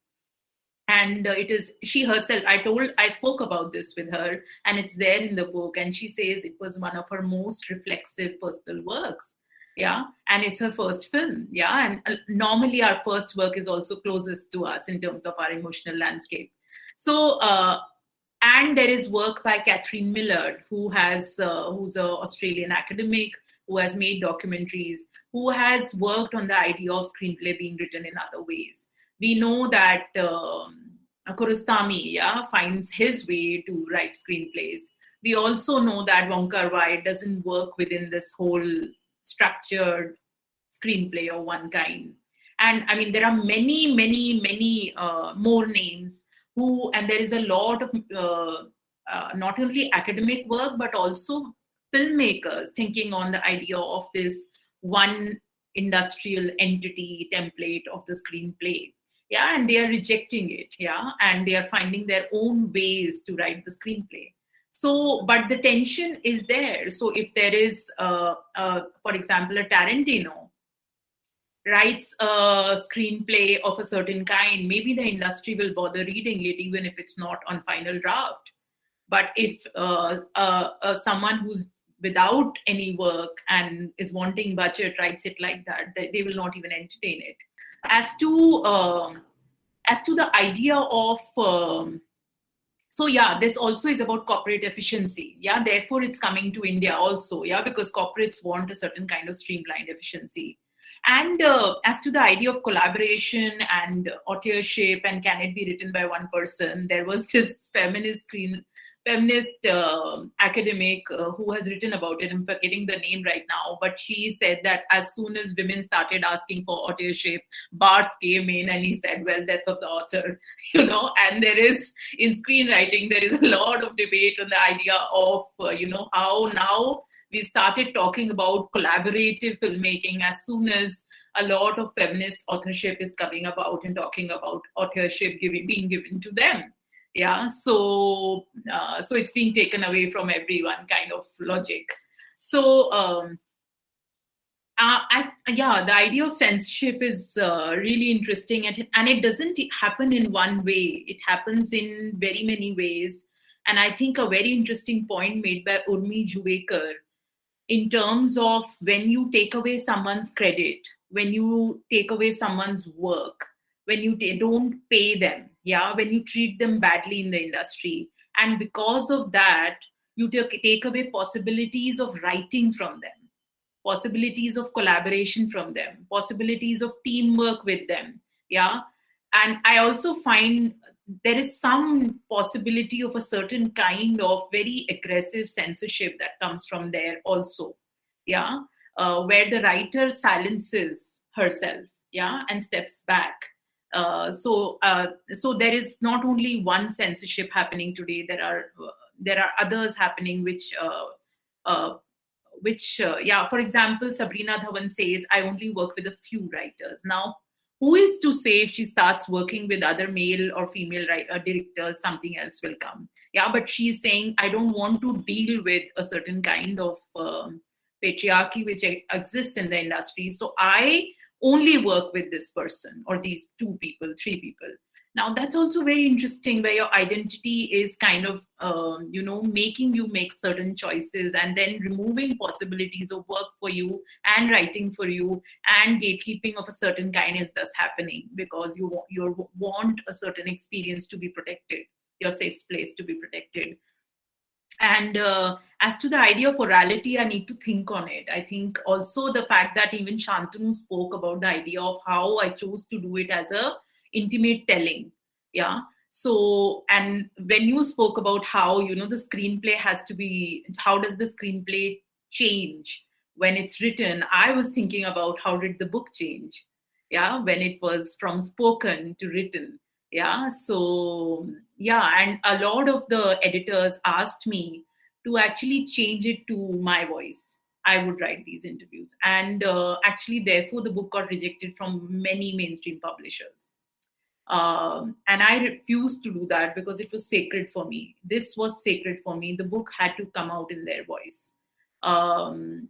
S1: And it is she herself, I spoke about this with her, and it's there in the book, and she says it was one of her most reflexive personal works. Yeah, and it's her first film. Yeah, and normally our first work is also closest to us in terms of our emotional landscape. So, and there is work by Catherine Millard, who's an Australian academic who has made documentaries, who has worked on the idea of screenplay being written in other ways. We know that Kurustami, finds his way to write screenplays. We also know that Wong Kar-wai doesn't work within this whole structured screenplay of one kind. And I mean, there are many, many, many more names and there is a lot of not only academic work, but also filmmakers thinking on the idea of this one industrial entity template of the screenplay. Yeah, and they are rejecting it. Yeah, and they are finding their own ways to write the screenplay. So, but the tension is there. So if there is, for example, a Tarantino writes a screenplay of a certain kind, maybe the industry will bother reading it, even if it's not on final draft. But if someone who's without any work and is wanting budget writes it like that, they will not even entertain it. As to the idea of So yeah, this also is about corporate efficiency. Yeah, therefore it's coming to India also. Yeah, because corporates want a certain kind of streamlined efficiency. And as to the idea of collaboration and authorship and can it be written by one person, there was this feminist academic who has written about it. I'm forgetting the name right now, but she said that as soon as women started asking for authorship, Barth came in and he said, well, that's of the author, you know. And there is, in screenwriting, there is a lot of debate on the idea of, you know, how now we've started talking about collaborative filmmaking as soon as a lot of feminist authorship is coming about and talking about authorship being given to them. Yeah, so it's being taken away from everyone kind of logic. So the idea of censorship is really interesting, and it doesn't happen in one way. It happens in very many ways. And I think a very interesting point made by Urmi Juvekar in terms of when you take away someone's credit, when you take away someone's work, when you don't pay them, yeah, when you treat them badly in the industry. And because of that, you take away possibilities of writing from them, possibilities of collaboration from them, possibilities of teamwork with them. Yeah. And I also find there is some possibility of a certain kind of very aggressive censorship that comes from there also. Yeah. Where the writer silences herself, yeah, and steps back. So there is not only one censorship happening today. There are others happening, for example, Sabrina Dhawan says, I only work with a few writers. Now, who is to say if she starts working with other male or female directors, something else will come? Yeah, but she's saying, I don't want to deal with a certain kind of patriarchy which exists in the industry. So I only work with this person or these 2 people, 3 people. Now, that's also very interesting, where your identity is kind of, making you make certain choices and then removing possibilities of work for you and writing for you, and gatekeeping of a certain kind is thus happening because you want a certain experience to be protected, your safe place to be protected. And as to the idea of orality, I need to think on it. I think also the fact that even Shantanu spoke about the idea of how I chose to do it as a intimate telling. Yeah. So, and when you spoke about how, the screenplay has to be, how does the screenplay change when it's written? I was thinking about how did the book change? Yeah. When it was from spoken to written. Yeah. So, yeah. And a lot of the editors asked me to actually change it to my voice. I would write these interviews. And actually, therefore, the book got rejected from many mainstream publishers. And I refused to do that because it was sacred for me. This was sacred for me. The book had to come out in their voice. And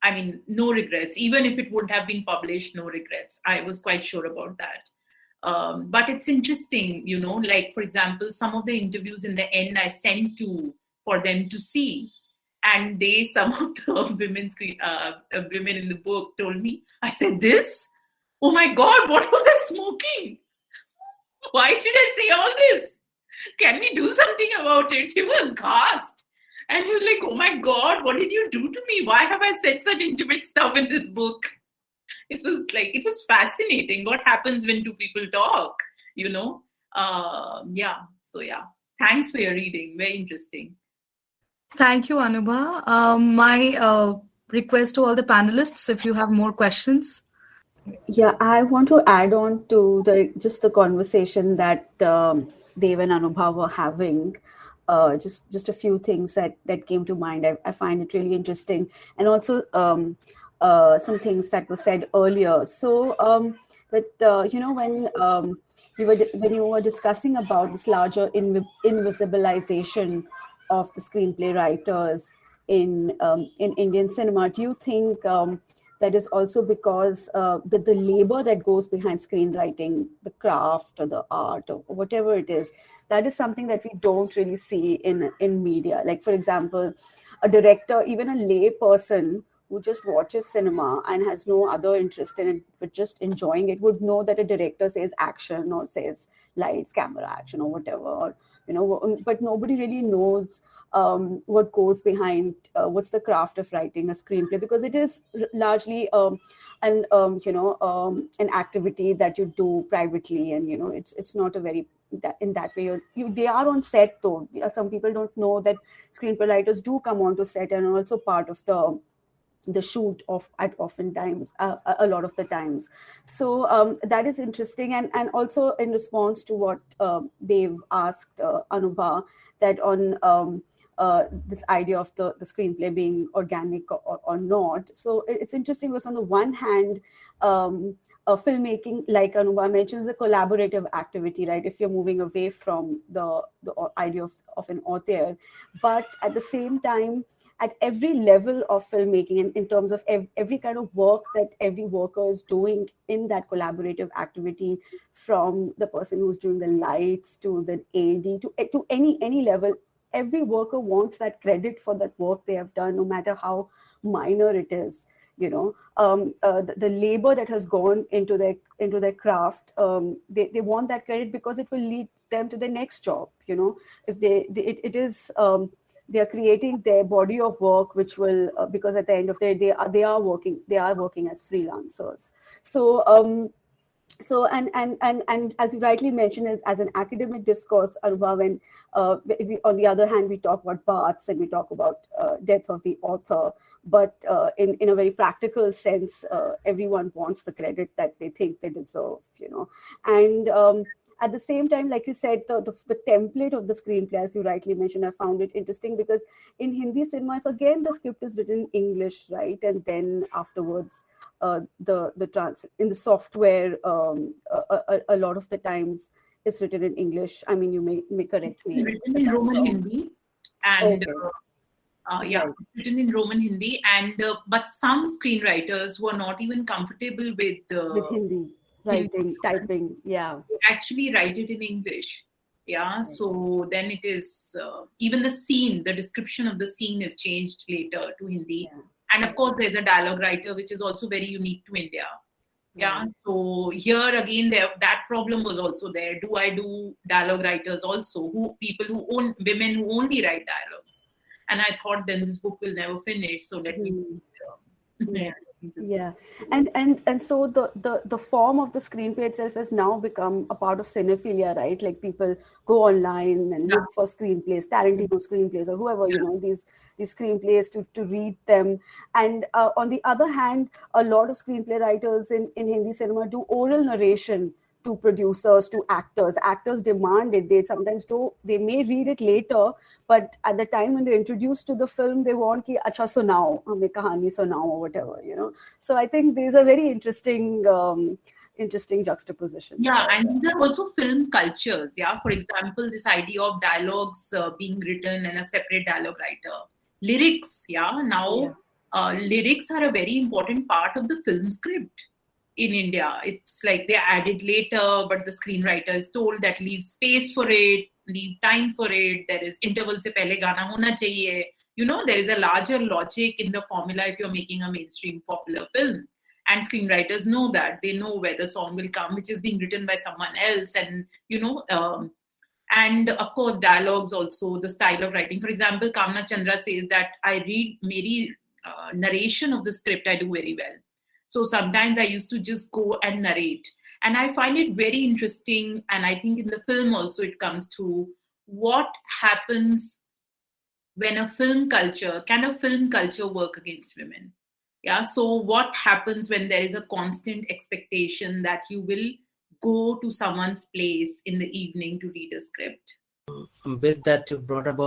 S1: I mean, no regrets. Even if it would have been published, no regrets. I was quite sure about that. But it's interesting, like, for example, some of the interviews in the end I sent for them to see. And some of the women in the book told me, I said this? Oh my God, what was I smoking? Why did I say all this? Can we do something about it? They were aghast. And he was like, oh my God, what did you do to me? Why have I said such intimate stuff in this book? It was fascinating what happens when 2 people talk, So yeah, thanks for your reading. Very interesting.
S2: Thank you, Anubha. My request to all the panelists, if you have more questions.
S3: Yeah, I want to add on to the conversation that Dev and Anubha were having. Just a few things that came to mind. I find it really interesting, and also some things that were said earlier. So when you were discussing about this larger invisibilization of the screenplay writers in Indian cinema, do you think that is also because the labor that goes behind screenwriting, the craft or the art or whatever it is, that is something that we don't really see in media? Like, for example, a director, even a lay person, who just watches cinema and has no other interest in it but just enjoying it would know that a director says action or says lights, camera, action, or whatever, or but nobody really knows what goes behind, what's the craft of writing a screenplay, because it is largely an activity that you do privately, and it's not a very in that way. They are on set though. Some people don't know that screenplay writers do come onto set and are also part of the shoot at oftentimes a lot of the times. So that is interesting, and also in response to what they've asked Anubha, that on this idea of the screenplay being organic or not. So it's interesting because on the one hand, filmmaking, like Anubha mentions, is a collaborative activity, right? If you're moving away from the idea of an author, but at the same time, at every level of filmmaking, and in terms of every kind of work that every worker is doing in that collaborative activity, from the person who's doing the lights to the AD to any level, every worker wants that credit for that work they have done, no matter how minor it is. The labor that has gone into their craft, they want that credit because it will lead them to the next job. If they are creating their body of work, which will because at the end of the day they are working as freelancers. So and as you rightly mentioned, as an academic discourse, Anubha, when on the other hand we talk about baths and we talk about death of the author, but in a very practical sense, everyone wants the credit that they think they deserve, and at the same time, like you said, the template of the screenplay, as you rightly mentioned, I found it interesting because in Hindi cinema, it's again the script is written in English, right? And then afterwards, in the software, a lot of the times it's written in English. I mean, you may correct me.
S1: Written in Roman Hindi, and
S3: okay. Right.
S1: written in Roman Hindi, and but some screenwriters who are not even comfortable with
S3: Hindi writing, typing,
S1: actually write it in English. So then it is even the description of the scene is changed later to Hindi. And of course, there's a dialogue writer, which is also very unique to India. So here again, that problem was also there. Do I do dialogue writers also? Women who only write dialogues? And I thought then this book will never finish. So let me.
S3: And so the form of the screenplay itself has now become a part of cinephilia, right? Like people go online and look for screenplays, Tarantino screenplays, or whoever, these screenplays to read them. And on the other hand, a lot of screenplay writers in Hindi cinema do oral narration to producers, to actors. Actors demand it. They may read it later, but at the time when they're introduced to the film, they want ki acha sunao, hame kahani sunao, or whatever, So I think these are very interesting juxtapositions.
S1: And these are also film cultures. For example, this idea of dialogues being written and a separate dialogue writer. Lyrics, lyrics are a very important part of the film script. In India, it's like they added later, but the screenwriter is told that leave space for it, leave time for it. There is interval se pehle gana hona chahiye. There is a larger logic in the formula if you're making a mainstream popular film. And screenwriters know that. They know where the song will come, which is being written by someone else. And, and of course, dialogues also, the style of writing. For example, Kamna Chandra says that I read Meri narration of the script, I do very well. So sometimes I used to just go and narrate. And I find it very interesting. And I think in the film also it comes through what happens when can a film culture work against women? So what happens when there is a constant expectation that you will go to someone's place in the evening to read a script?
S4: A bit that you brought up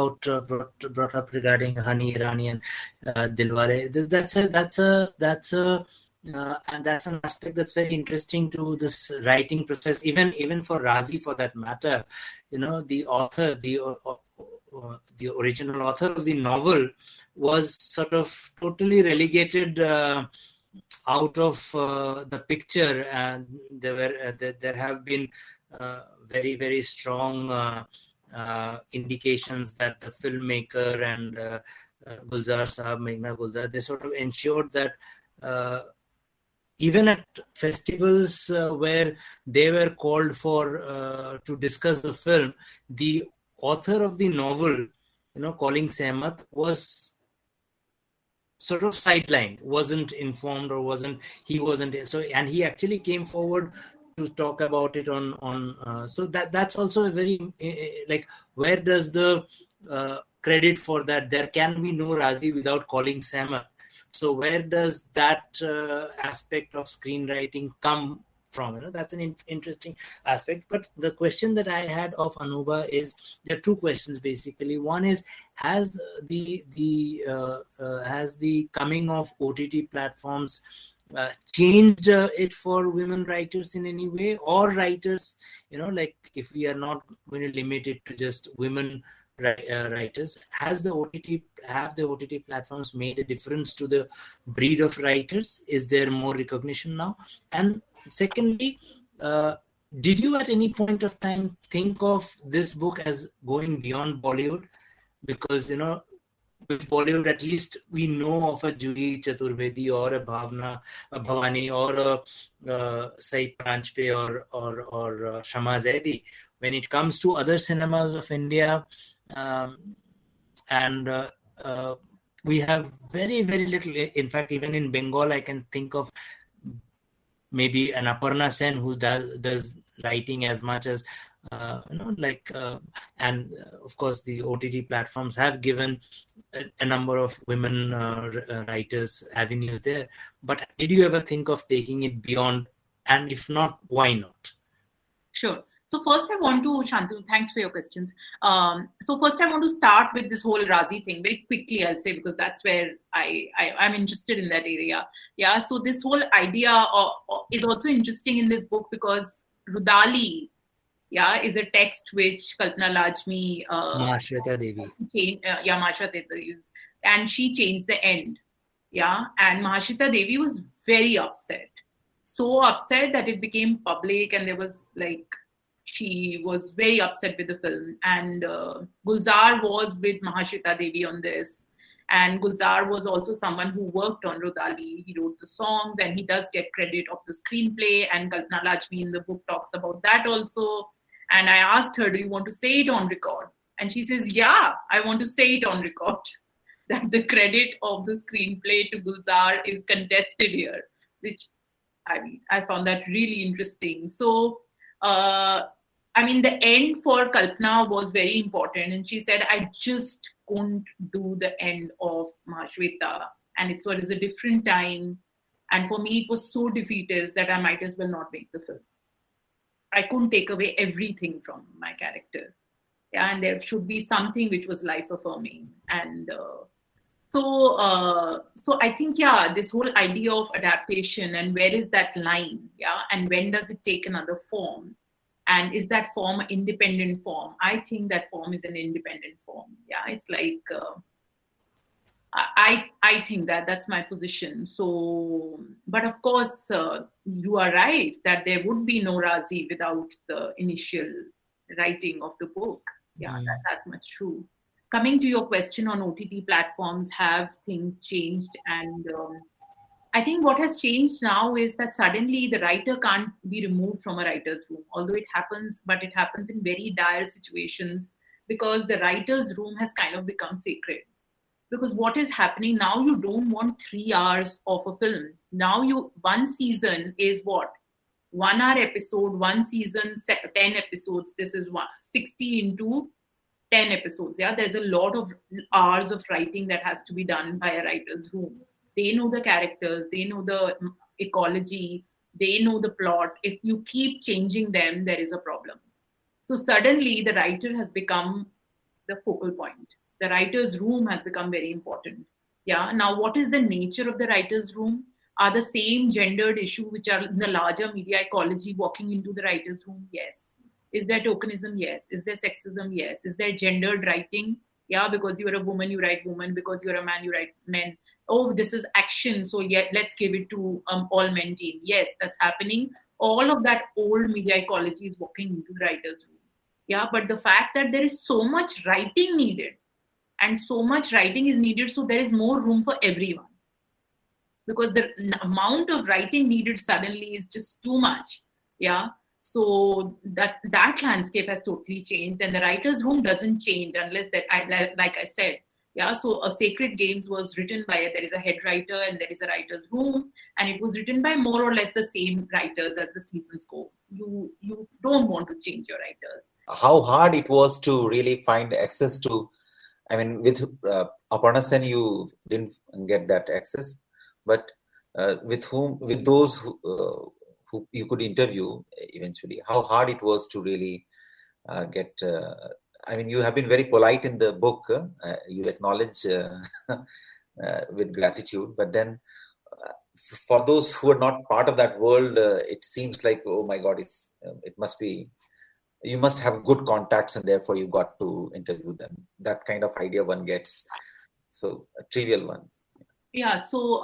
S4: regarding Hani Rani and Dilwale. And that's an aspect that's very interesting to this writing process, even for Raazi, for that matter. The author, the original author of the novel, was sort of totally relegated out of the picture, and there have been very, very strong indications that the filmmaker and Gulzar Saab, Meghna Gulzar, they sort of ensured that even at festivals where they were called for to discuss the film, the author of the novel, calling Sehmat, was sort of sidelined, wasn't informed, or wasn't so, and he actually came forward to talk about it on so that's also a very like, where does the credit for that? There can be no Raazi without calling Sehmat. So where does that aspect of screenwriting come from? That's an interesting aspect. But the question that I had of Anubha is, there are two questions basically. One is, has the coming of OTT platforms changed it for women writers in any way, or writers? Like, if we are not going to limit it to just women writers, have the OTT platforms made a difference to the breed of writers? Is there more recognition now? And secondly, did you at any point of time think of this book as going beyond Bollywood? Because with Bollywood, at least we know of a Juhi Chaturvedi or a Bhavani or a Sai Pranchpe or Shama Zaidi. When it comes to other cinemas of India, we have very, very little. In fact, even in Bengal, I can think of maybe an Aparna Sen who does writing as much as and of course the OTT platforms have given a number of women writers avenues there. But did you ever think of taking it beyond? And if not, why not?
S1: Sure. So first I want to, Shantanu, thanks for your questions. So first I want to start with this whole Raazi thing very quickly, I'll say, because that's where I'm interested in that area. Yeah. So this whole idea is also interesting in this book because Rudaali, is a text which Kalpana Lajmi,
S4: Mahashrita Devi.
S1: Mahashrita Devi, and she changed the end. Yeah. And Mahashrita Devi was very upset. So upset that it became public, and there was she was very upset with the film. And Gulzar was with Mahashrita Devi on this. And Gulzar was also someone who worked on Rudaali. He wrote the songs, and he does get credit of the screenplay. And Kalpana Lajmi in the book talks about that also. And I asked her, do you want to say it on record? And she says, yeah, I want to say it on record. That the credit of the screenplay to Gulzar is contested here, which I found that really interesting. So, the end for Kalpana was very important. And she said, I just couldn't do the end of Mahashweta. And it was a different time. And for me, it was so defeatist that I might as well not make the film. I couldn't take away everything from my character. Yeah, and there should be something which was life-affirming. And so I think, this whole idea of adaptation and where is that line? Yeah, and when does it take another form? And is that form an independent form? I think that form is an independent form. Yeah, it's like, I think that's my position. So, but of course, you are right that there would be no Raazi without the initial writing of the book. Yeah, that's much true. Coming to your question on OTT platforms, have things changed? And I think what has changed now is that suddenly the writer can't be removed from a writer's room, although it happens, but it happens in very dire situations because the writer's room has kind of become sacred. Because what is happening now, you don't want 3 hours of a film. Now one season is what? 1 hour episode, one season, 10 episodes. This is 60 into 10 episodes. Yeah, there's a lot of hours of writing that has to be done by a writer's room. They know the characters, they know the ecology, they know the plot. If you keep changing them, there is a problem. So suddenly the writer has become the focal point. The writer's room has become very important. Yeah. Now, what is the nature of the writer's room? Are the same gendered issues which are in the larger media ecology walking into the writer's room? Yes. Is there tokenism? Yes. Is there sexism? Yes. Is there gendered writing? Yeah, because you're a woman, you write woman. Because you're a man, you write men. Oh, this is action. So yeah, let's give it to all men team. Yes, that's happening. All of that old media ecology is walking into the writer's room. Yeah, but the fact that there is so much writing needed and so much writing is needed, so there is more room for everyone, because the amount of writing needed suddenly is just too much. Yeah. So that landscape has totally changed, and the writer's room doesn't change unless like I said, yeah. So A Sacred Games was written by there is a head writer and there is a writer's room, and it was written by more or less the same writers as the seasons go. You don't want to change your writers.
S5: How hard it was to really find access to, I mean, with Aparna Sen, you didn't get that access, but with those who you could interview eventually, how hard it was to really get. I mean, you have been very polite in the book. You acknowledge with gratitude, but then for those who are not part of that world, it seems like, oh my God, it must be. You must have good contacts, and therefore you got to interview them. That kind of idea one gets. So a trivial one.
S1: Yeah. So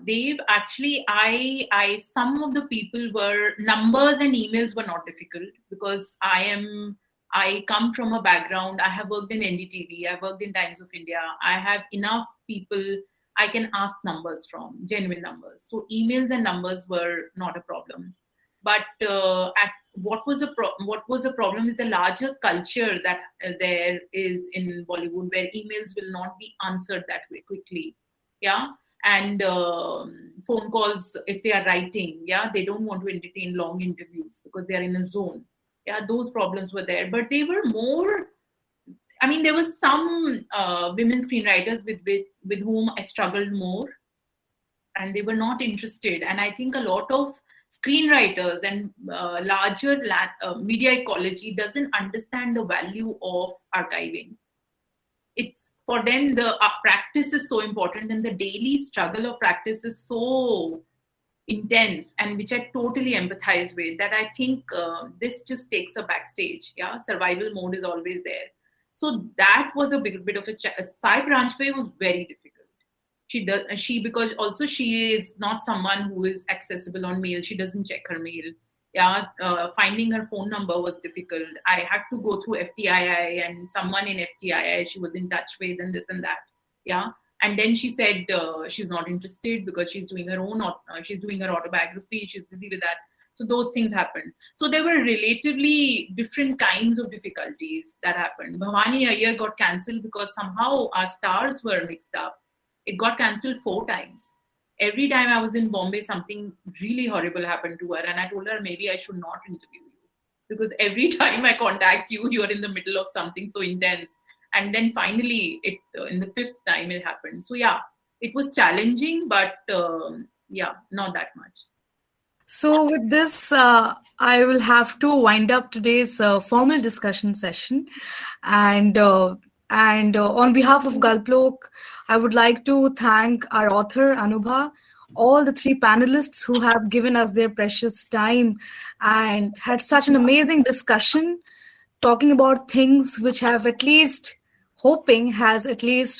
S1: Dave, actually, I some of the people were numbers and emails were not difficult, because I come from a background. I have worked in NDTV. I worked in Times of India. I have enough people I can ask numbers from, genuine numbers. So emails and numbers were not a problem. But what was the problem is the larger culture that there is in Bollywood, where emails will not be answered that way quickly. Yeah. And phone calls, if they are writing, yeah, they don't want to entertain long interviews because they are in a zone. Yeah, those problems were there, but they were more. I mean, there was some women screenwriters with whom I struggled more, and they were not interested. And I think a lot of screenwriters and larger media ecology doesn't understand the value of archiving. It's for them, the practice is so important, and the daily struggle of practice is so intense, and which I totally empathize with, that I think this just takes a backstage. Yeah, survival mode is always there. So that was a big bit of a Sai Branchway was very difficult. Because also she is not someone who is accessible on mail. She doesn't check her mail. Yeah, finding her phone number was difficult. I had to go through FTII, and someone in FTII she was in touch with, and this and that. Yeah, and then she said she's not interested because she's doing her autobiography. She's busy with that. So those things happened. So there were relatively different kinds of difficulties that happened. Bhavani Iyer got cancelled because somehow our stars were mixed up. It got cancelled 4 times. Every time I was in Bombay, something really horrible happened to her. And I told her, maybe I should not interview you. Because every time I contact you, you're in the middle of something so intense. And then finally, in the 5th time, it happened. So yeah, it was challenging, but yeah, not that much.
S2: So with this, I will have to wind up today's formal discussion session. And on behalf of Gulplok, I would like to thank our author, Anubha, all the 3 panelists who have given us their precious time and had such an amazing discussion, talking about things which have at least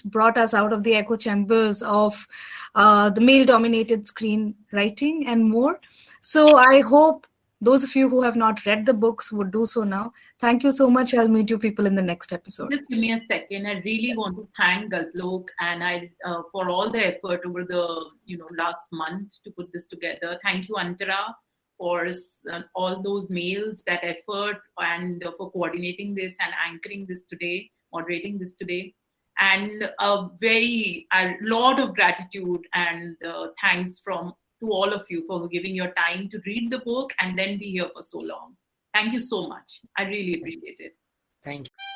S2: brought us out of the echo chambers of the male-dominated screenwriting and more. So I hope those of you who have not read the books would do so now. Thank you so much. I'll meet you people in the next episode.
S1: Just give me a second. I really want to thank Gulplok and for all the effort over the last month to put this together. Thank you, Antara, for all those mails, that effort, and for coordinating this and anchoring this today, moderating this today. And a lot of gratitude and thanks to all of you for giving your time to read the book and then be here for so long. Thank you so much. I really appreciate it.
S4: Thank you.